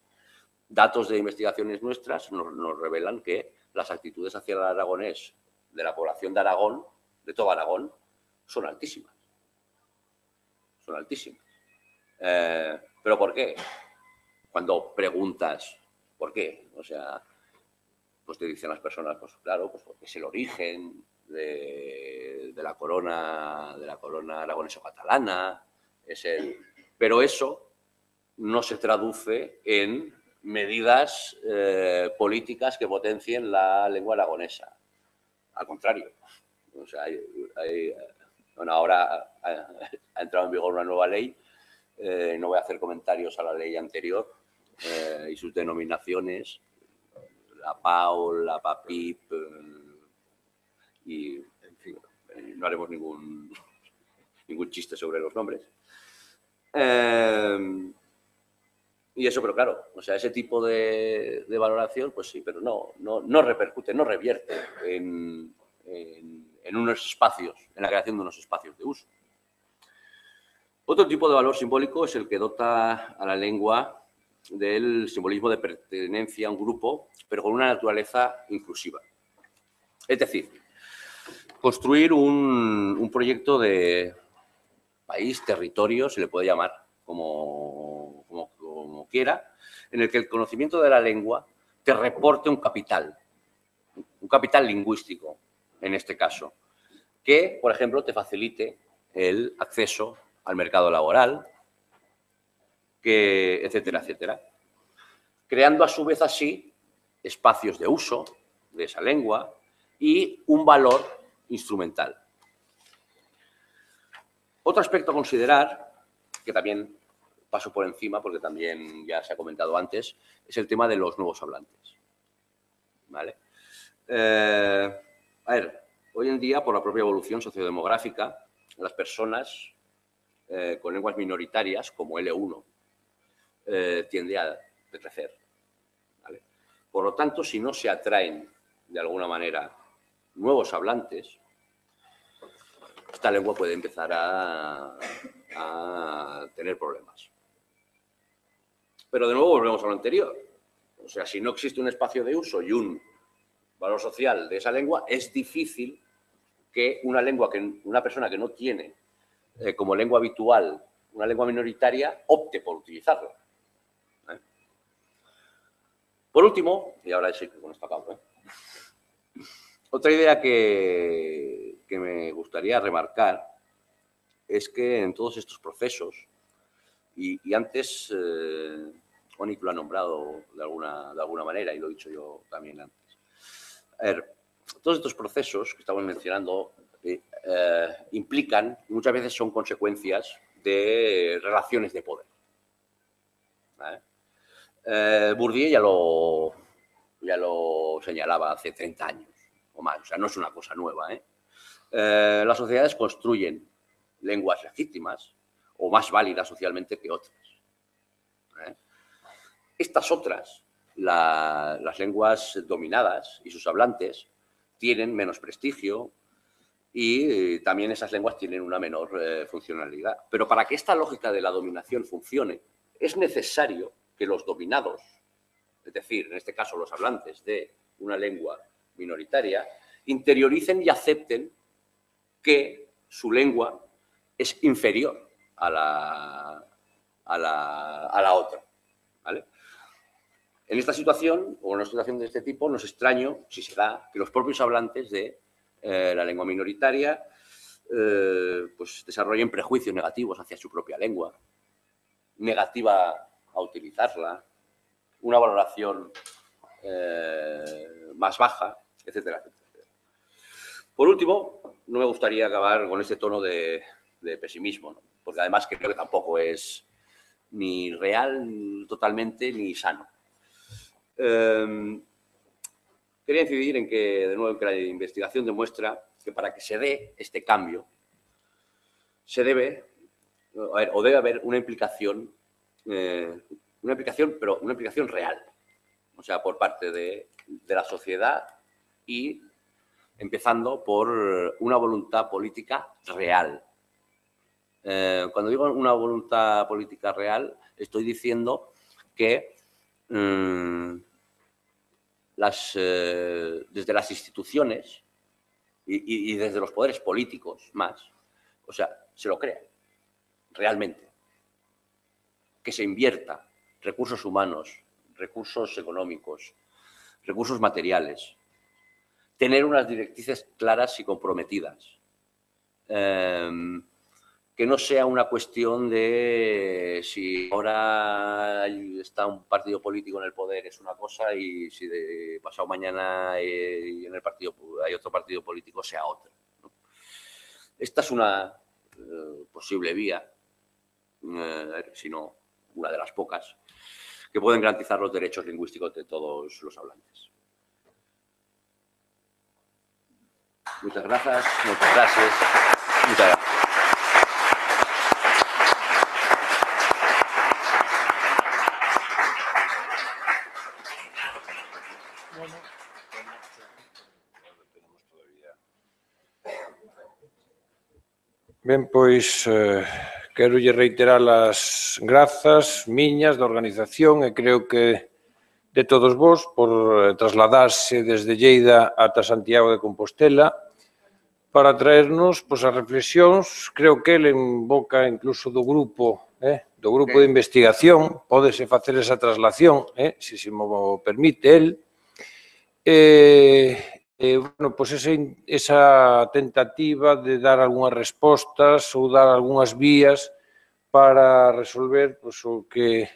Datos de investigaciones nuestras nos revelan que las actitudes hacia el aragonés de la población de Aragón, de todo Aragón, son altísimas. Son altísimas. ¿Pero por qué? Cuando preguntas por qué, o sea, pues te dicen las personas, pues claro, pues porque es el origen de la corona aragoneso-catalana, pero eso no se traduce en medidas políticas que potencien la lengua aragonesa. Al contrario, o sea, bueno, ahora ha entrado en vigor una nueva ley, no voy a hacer comentarios a la ley anterior y sus denominaciones, la PAO, la PAPIP, y en fin, no haremos ningún chiste sobre los nombres. Y eso, pero claro, o sea, ese tipo de valoración, pues sí, pero no repercute, no revierte en unos espacios, en la creación de unos espacios de uso. Otro tipo de valor simbólico es el que dota a la lengua del simbolismo de pertenencia a un grupo, pero con una naturaleza inclusiva. Es decir, construir un proyecto de país, territorio, se le puede llamar como quiera, en el que el conocimiento de la lengua te reporte un capital lingüístico, en este caso, que, por ejemplo, te facilite el acceso al mercado laboral, etcétera, etcétera. Creando a su vez así espacios de uso de esa lengua y un valor instrumental. Otro aspecto a considerar, que también paso por encima porque también ya se ha comentado antes, es el tema de los nuevos hablantes. ¿Vale? A ver, hoy en día, por la propia evolución sociodemográfica, las personas con lenguas minoritarias, como L1, tiende a decrecer. ¿Vale? Por lo tanto, si no se atraen de alguna manera nuevos hablantes, esta lengua puede empezar a tener problemas. Pero de nuevo volvemos a lo anterior. O sea, si no existe un espacio de uso y un valor social de esa lengua, es difícil que una persona que no tiene como lengua habitual una lengua minoritaria opte por utilizarla. Por último, y ahora sí que con esto acabo, otra idea que me gustaría remarcar es que en todos estos procesos, y antes Onik lo ha nombrado de alguna manera, y lo he dicho yo también antes. A ver, todos estos procesos que estamos mencionando implican, muchas veces son consecuencias de relaciones de poder. ¿Vale? Bourdieu ya lo señalaba hace 30 años o más, o sea, no es una cosa nueva. Las sociedades construyen lenguas legítimas o más válidas socialmente que otras. Estas otras, las lenguas dominadas y sus hablantes, tienen menos prestigio y también esas lenguas tienen una menor funcionalidad. Pero para que esta lógica de la dominación funcione, es necesario que los dominados, es decir, en este caso los hablantes de una lengua minoritaria, interioricen y acepten que su lengua es inferior a la otra. ¿Vale? En esta situación, o en una situación de este tipo, no es extraño, si se da, que los propios hablantes de la lengua minoritaria pues desarrollen prejuicios negativos hacia su propia lengua, negativa a utilizarla, una valoración más baja, etcétera, etcétera. Por último, no me gustaría acabar con este tono de pesimismo, ¿no? Porque además creo que tampoco es ni real totalmente ni sano. Quería incidir en que, de nuevo, que la investigación demuestra que para que se dé este cambio se debe o debe haber una implicación, pero una implicación real, o sea, por parte de la sociedad y empezando por una voluntad política real. Cuando digo una voluntad política real, estoy diciendo que desde las instituciones y desde los poderes políticos más, o sea, se lo crean realmente, que se invierta recursos humanos, recursos económicos, recursos materiales, tener unas directrices claras y comprometidas, que no sea una cuestión de si ahora está un partido político en el poder es una cosa y si de pasado mañana en el partido hay otro partido político sea otra, ¿no? Esta es una posible vía, si no una de las pocas, que pueden garantizar los derechos lingüísticos de todos los hablantes. Muchas gracias. Muchas gracias. Muchas gracias. Ben, pois, quero lle reiterar as grazas miñas da organización e creo que de todos vos por trasladarse desde Lleida ata Santiago de Compostela para traernos pois, as reflexións, creo que ele en boca incluso do grupo de investigación, pódese facer esa traslación, se mo permite el, bueno, pois esa tentativa de dar algunhas respostas ou dar algunhas vías para resolver pois, o que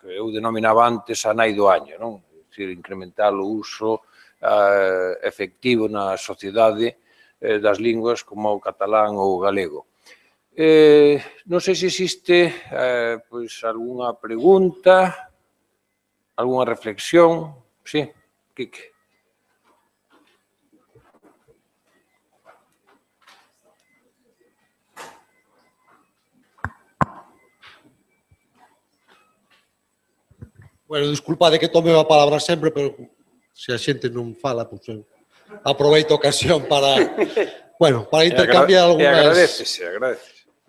eu denominaba antes a nai do año, non? É dicir, incrementar o uso efectivo na sociedade das linguas como o catalán ou o galego. Non sei se existe pois, algunha pregunta, algunha reflexión. Sí, Quique. Bueno, disculpade que tome a palabra sempre, pero se a xente non fala, pois eu aproveito a ocasión para, bueno, para intercambiar agradecese.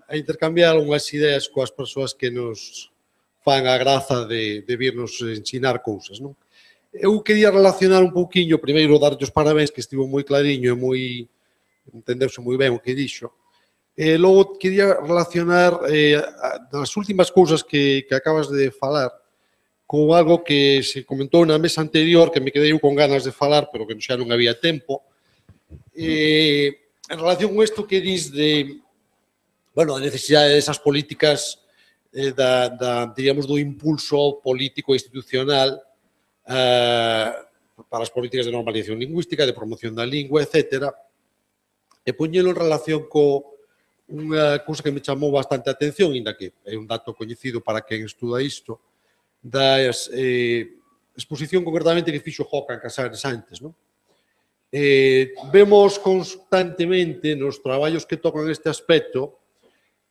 Intercambiar algunhas ideas coas persoas que nos fan a graza de virnos ensinar cousas, non? Eu quería relacionar un pouquiño, primeiro darlle os parabéns, que estivo moi clariño e moi, entendeuse moi ben o que dixo. Logo, quería relacionar das últimas cousas que acabas de falar con algo que se comentou na mesa anterior, que me quedei con ganas de falar, pero que xa non había tempo. En relación con isto que dis de, bueno, a necesidade desas políticas diríamos, do impulso político e institucional para as políticas de normalización lingüística, de promoción da lingua, etc. E poñelo en relación co unha cousa que me chamou bastante a atención, inda que é un dato coñecido para quen estuda isto, da exposición concretamente que fixo Jocan Casares antes, non? Vemos constantemente nos traballos que tocan este aspecto,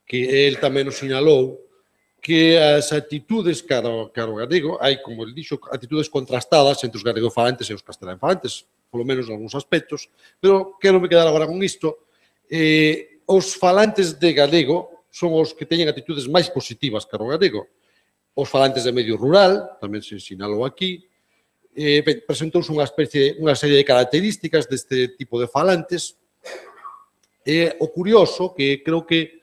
que el tamén nos sinalou, que as actitudes caro galego, hai, como el dixo, actitudes contrastadas entre os galegofalantes e os castelanfalantes, polo menos en algúns aspectos, pero quero me quedar agora con isto. Os falantes de galego son os que teñen actitudes máis positivas caro galego. Os falantes de medio rural, tamén se sinalou aquí, presentouse unha serie de características deste tipo de falantes. O curioso, que creo que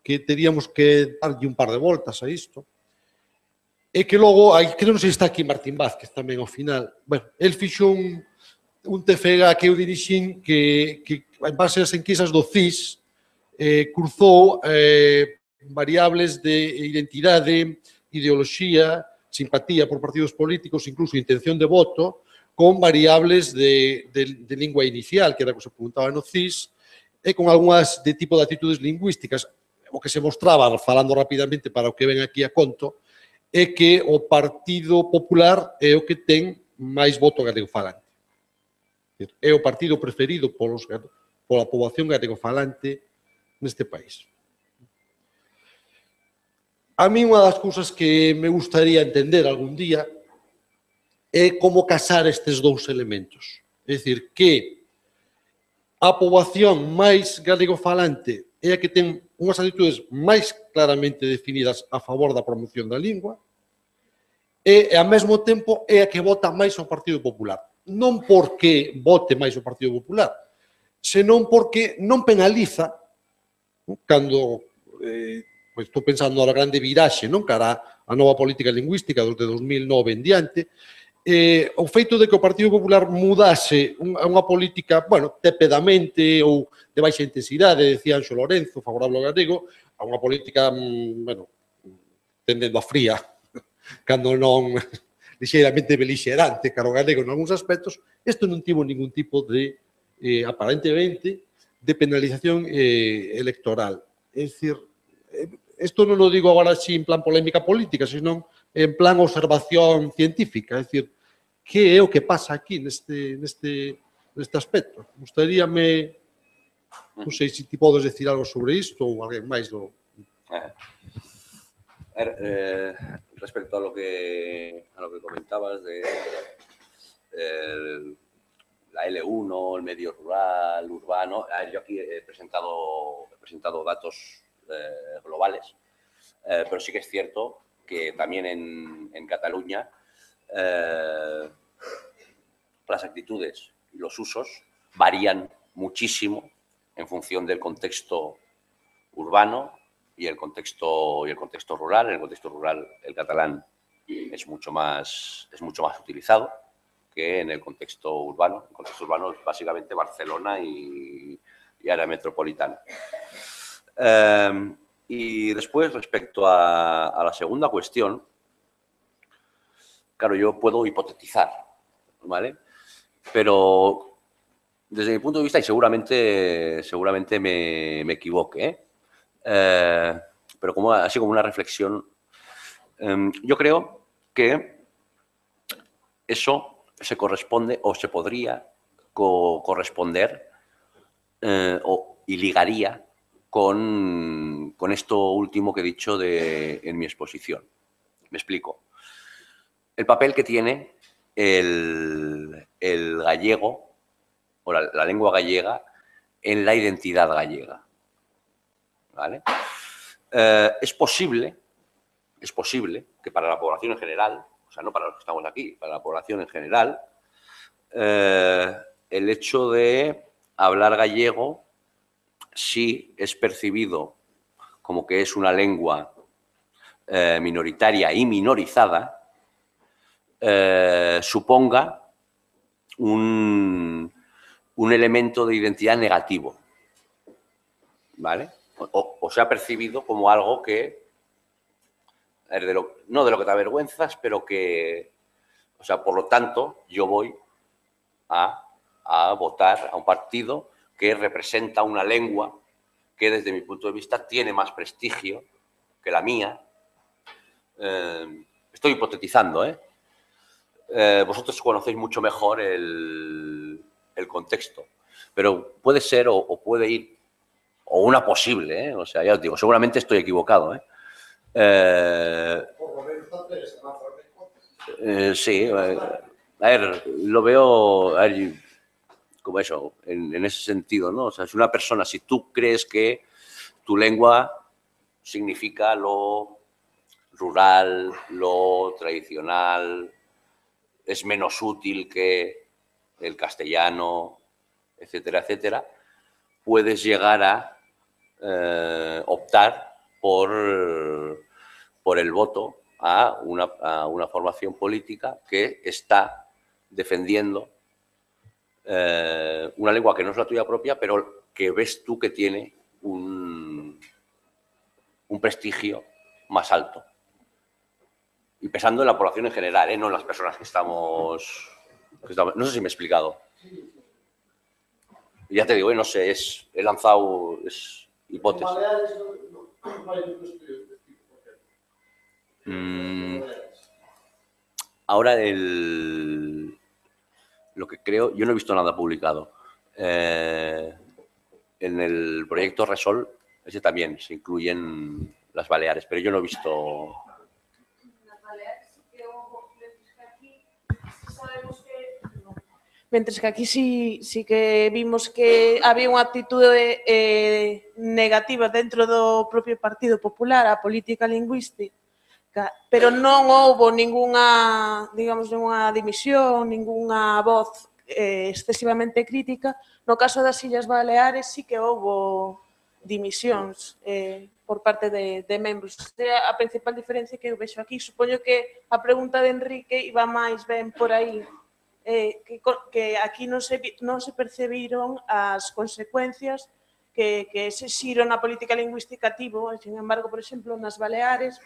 teríamos que darlle un par de voltas a isto, é que logo, creo non sei se está aquí Martín Vázquez tamén ao final, bueno, el fixo un TFG que eu dirixín que en base ás enquisas do CIS cruzou variables de identidade, ideoloxía, simpatía por partidos políticos, incluso intención de voto, con variables de lingua inicial, que era o que se preguntaba no CIS, e con algunhas de tipo de actitudes lingüísticas. O que se mostraba, falando rapidamente para o que ven aquí a conto, é que o Partido Popular é o que ten máis voto galegofalante. É o partido preferido pola poboación galegofalante neste país. A mí unha das cousas que me gustaría entender algún día é como casar estes dous elementos. É dicir, que a poboación máis galegofalante é a que ten unhas actitudes máis claramente definidas a favor da promoción da lingua e, ao mesmo tempo, é a que vota máis ao Partido Popular. Non porque vote máis o Partido Popular, senón porque non penaliza cando pois estou pensando na grande viraxe, non, cara a nova política lingüística desde 2009 en diante, o feito de que o Partido Popular mudase a unha política, bueno, tepedamente ou de baixa intensidade, decía Anxo Lorenzo, favorable ao galego, a unha política, bueno, tendendo a fría, cando non lixeiramente belixerante, caro galego en algúns aspectos, isto non tivo ningún tipo de, aparentemente, de penalización electoral. É dicir, isto non o digo agora así en plan polémica política, senón en plan observación científica, é dicir, que é o que pasa aquí neste aspecto. Gustaríame, non sei se ti podes decir algo sobre isto ou alguén máis do... Respecto a lo que comentabas de la L1, el medio rural, urbano, yo aquí he presentado datos globales, pero sí que es cierto que también en Cataluña las actitudes y los usos varían muchísimo en función del contexto urbano y el contexto rural. En el contexto rural el catalán es mucho más utilizado que en el contexto urbano. El contexto urbano es básicamente Barcelona y área metropolitana. Y después, respecto a la segunda cuestión, claro, yo puedo hipotetizar, ¿vale? Pero desde mi punto de vista, y seguramente me equivoque, pero así como una reflexión, yo creo que eso se corresponde o se podría corresponder y ligaría con esto último que he dicho en mi exposición. Me explico. El papel que tiene el gallego o la lengua gallega en la identidad gallega, ¿vale? Es posible que para la población en general, o sea, no para los que estamos aquí, para la población en general, el hecho de hablar gallego sí es percibido como que es una lengua minoritaria y minorizada, suponga un elemento de identidad negativo, ¿vale? O sea percibido como algo que, no de lo que te avergüenzas, pero que, o sea, por lo tanto, yo voy a votar a un partido que representa una lengua que desde mi punto de vista tiene más prestigio que la mía. Estoy hipotetizando, ¿eh? Vosotros conocéis mucho mejor el contexto, pero puede ser o puede ir, o una posible, ¿eh? O sea, ya os digo, seguramente estoy equivocado, ¿eh? Sí, a ver, lo veo como eso, en ese sentido, ¿no? O sea, si una persona, si tú crees que tu lengua significa lo rural, lo tradicional, es menos útil que el castellano, etcétera, etcétera, puedes llegar a optar por el voto a una formación política que está defendiendo una lengua que no es la tuya propia, pero que ves tú que tiene un prestigio más alto. Y pensando en la población en general, no en las personas que estamos... No sé si me he explicado. Ya te digo, no sé, he lanzado hipótesis. Ahora lo que creo, yo no he visto nada publicado. En el proyecto Resol, ese también se incluyen las Baleares, pero yo no he visto... Mentres que aquí sí que vimos que había unha actitude negativa dentro do propio Partido Popular á política lingüística, pero non houbo ninguna, digamos, ninguna dimisión, ninguna voz excesivamente crítica. No caso das Illas Baleares sí que houbo dimisións por parte de membros. A principal diferencia que eu vexo aquí, supoño que a pregunta de Enrique iba máis ben por aí, que aquí non se percebiron as consecuencias que ese xiro na política lingüística tivo. Sin embargo, por exemplo, nas Baleares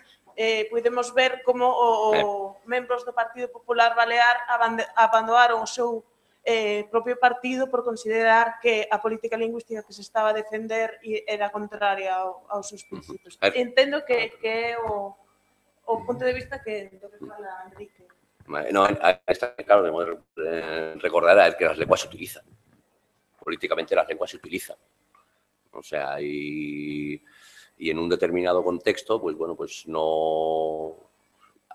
podemos ver como os membros do Partido Popular Balear abandonaron o seu propio partido por considerar que a política lingüística que se estaba a defender era contraria aos seus principios. Entendo que é o punto de vista do que fala Enrique. No, está claro, debemos recordar que las lenguas se utilizan. Políticamente las lenguas se utilizan. O sea, y en un determinado contexto, pues bueno, pues no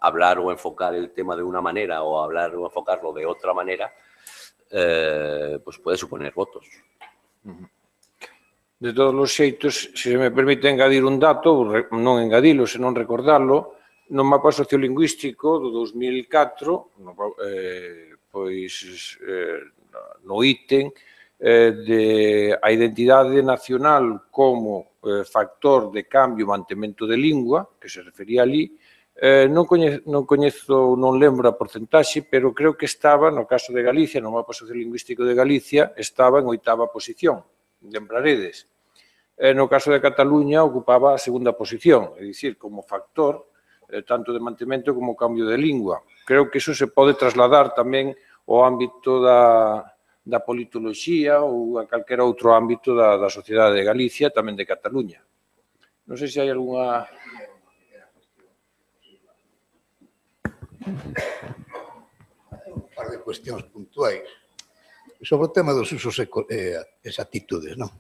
hablar o enfocar el tema de una manera o hablar o enfocarlo de otra manera, pues puede suponer votos. De todos os xeitos, se me permite engadir un dato, non engadilo, senón recordarlo, no mapa sociolingüístico do 2004, no ítem de a identidade nacional como factor de cambio e mantemento de lingua, que se refería ali, non coñezo, non lembro a porcentaxe, pero creo que estaba, no caso de Galicia, no mapa sociolingüístico de Galicia, estaba en 8ª posición, lembraredes. No caso de Cataluña, ocupaba a 2ª posición, é dicir, como factor tanto de mantemento como cambio de lingua. Creo que iso se pode trasladar tamén ao ámbito da politoloxía ou a calquera outro ámbito da sociedade de Galicia, tamén de Cataluña. Non sei se hai algunha... Un par de cuestións puntuais sobre o tema dos usos e actitudes, non?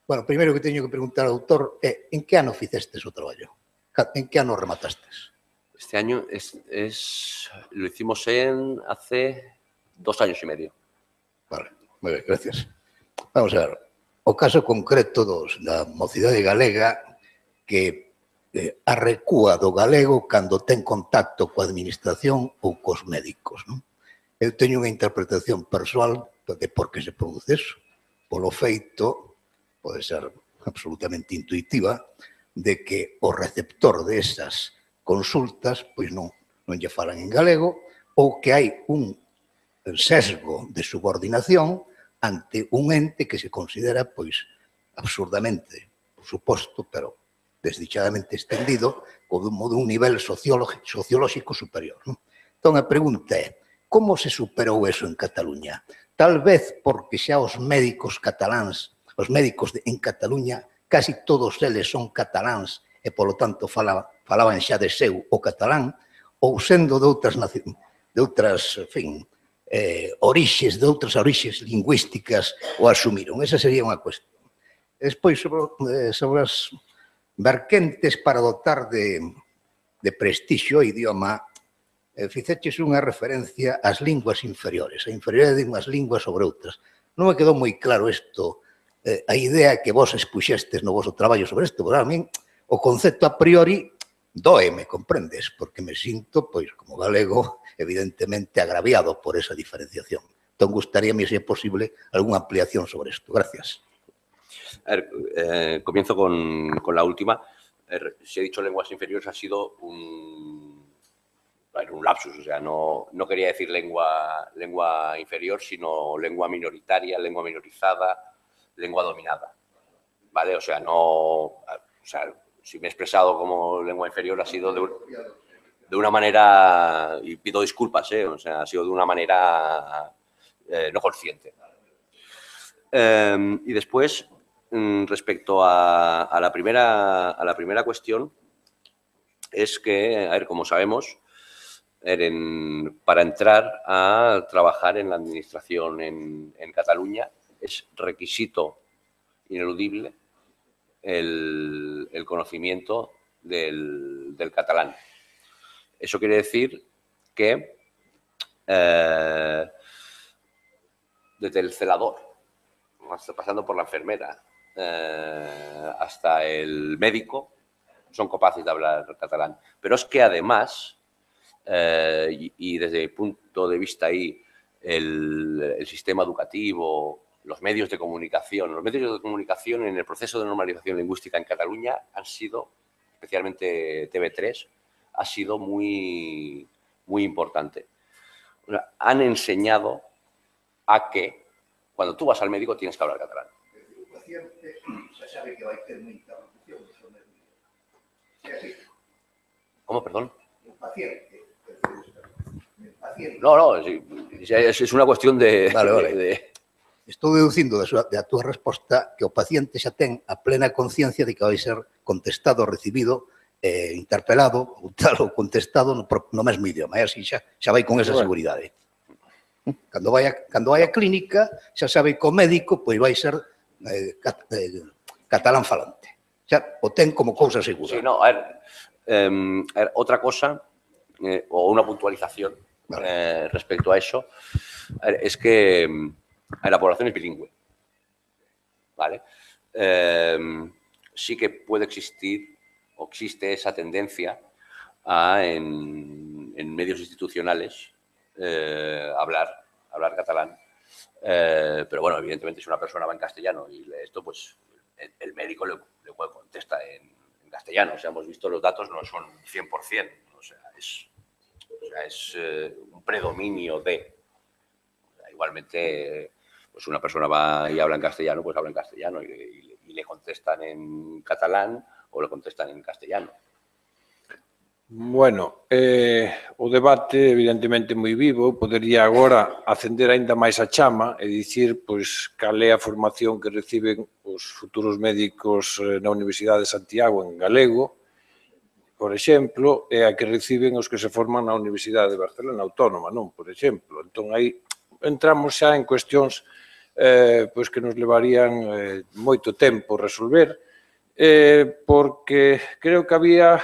Bueno, primeiro que teño que preguntar ao autor é en que ano fizestes o traballo? ¿En qué año remataste? Este año lo hicimos hace 2 años y medio. Vale, moi ben, gracias. Vamos a ver, o caso concreto da mocidade galega que arrecúa do galego cando ten contacto coa administración ou cos médicos, non? Eu teño unha interpretación persoal de por que se produce eso. Polo feito, pode ser absolutamente intuitiva, de que o receptor desas consultas pois non lle falan en galego ou que hai un sesgo de subordinación ante un ente que se considera pois absurdamente, por suposto, pero desdichadamente extendido, como dun nivel sociolóxico superior. Entón, a pregunta é, como se superou eso en Cataluña? Tal vez porque xa os médicos cataláns, os médicos en Cataluña, casi todos eles son cataláns e, polo tanto, falaban xa de seu o catalán, ou sendo de outras orixes lingüísticas o asumiron. Esa sería unha cuestión. Despois, sobre as verquentes para dotar de prestixio o idioma, fixeches unha referencia ás linguas inferiores, a inferioridade de unhas linguas sobre outras. Non me quedou moi claro isto, a idea que vos expuxestes no vosso traballo sobre isto, porque a min o concepto a priori dóeme, comprendes? Porque me sinto, pois, como galego, evidentemente agraviado por esa diferenciación. Entón, gustaríame, se é posible, algunha ampliación sobre isto. Gracias. A ver, comienzo con la última. Si he dicho lenguas inferiores, ha sido un lapsus. O sea, no quería decir lengua inferior, sino lengua minoritaria, lengua minorizada, lengua dominada, ¿vale? O sea, si me he expresado como lengua inferior ha sido de una manera, y pido disculpas, o sea, ha sido de una manera no consciente. Y después, respecto a la primera cuestión, es que, a ver, como sabemos, para entrar a trabajar en la administración en Cataluña, es requisito ineludible el conocimiento del catalán. Eso quiere decir que desde el celador, hasta pasando por la enfermera, hasta el médico, son capaces de hablar catalán. Pero es que además, y desde mi punto de vista ahí, el sistema educativo, los medios de comunicación en el proceso de normalización lingüística en Cataluña han sido, especialmente TV3, ha sido muy, muy importante. O sea, han enseñado a que cuando tú vas al médico tienes que hablar catalán. El paciente se sabe que va a ter una interrupción. ¿Cómo, perdón? El paciente. No, sí, es una cuestión de... Vale. Estou deducindo da túa resposta que o paciente xa ten a plena conciencia de que vai ser contestado, recibido, interpelado, ou tal, ou contestado no mesmo idioma. E así xa vai con esa seguridade. Cando vai a clínica, xa sabe que o médico pois vai ser catalán falante. Xa o ten como cousa segura. Sí, no, a ver, otra cosa, o una puntualización respecto a eso, es que la población es bilingüe, ¿vale? Sí que puede existir, o existe esa tendencia a, en medios institucionales, hablar catalán. Pero bueno, evidentemente, si una persona va en castellano y lee esto, pues el médico le contesta en castellano. O sea, hemos visto los datos, no son 100%, o sea, es un predominio de... Igualmente, pues una persona va y habla en castellano, pues habla en castellano y le contestan en catalán o le contestan en castellano. Bueno, o debate evidentemente moi vivo, podería agora acender aínda máis a chama e dicir pois cal é a formación que reciben os futuros médicos na Universidade de Santiago en galego, por exemplo, é a que reciben os que se forman na Universidade de Barcelona Autónoma, non? Por exemplo, entón aí entramos xa en cuestións pois que nos levarían moito tempo resolver, porque creo que había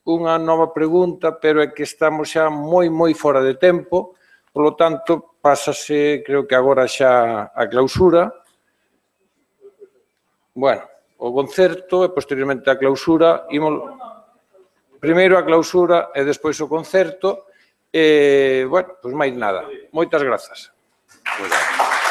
unha nova pregunta, pero é que estamos xa moi fora de tempo, polo tanto, pásase, creo que agora xa a clausura. Bueno, o concerto e posteriormente a clausura, primeiro a clausura e despois o concerto, bueno, pois máis nada. Moitas grazas. Muy bien.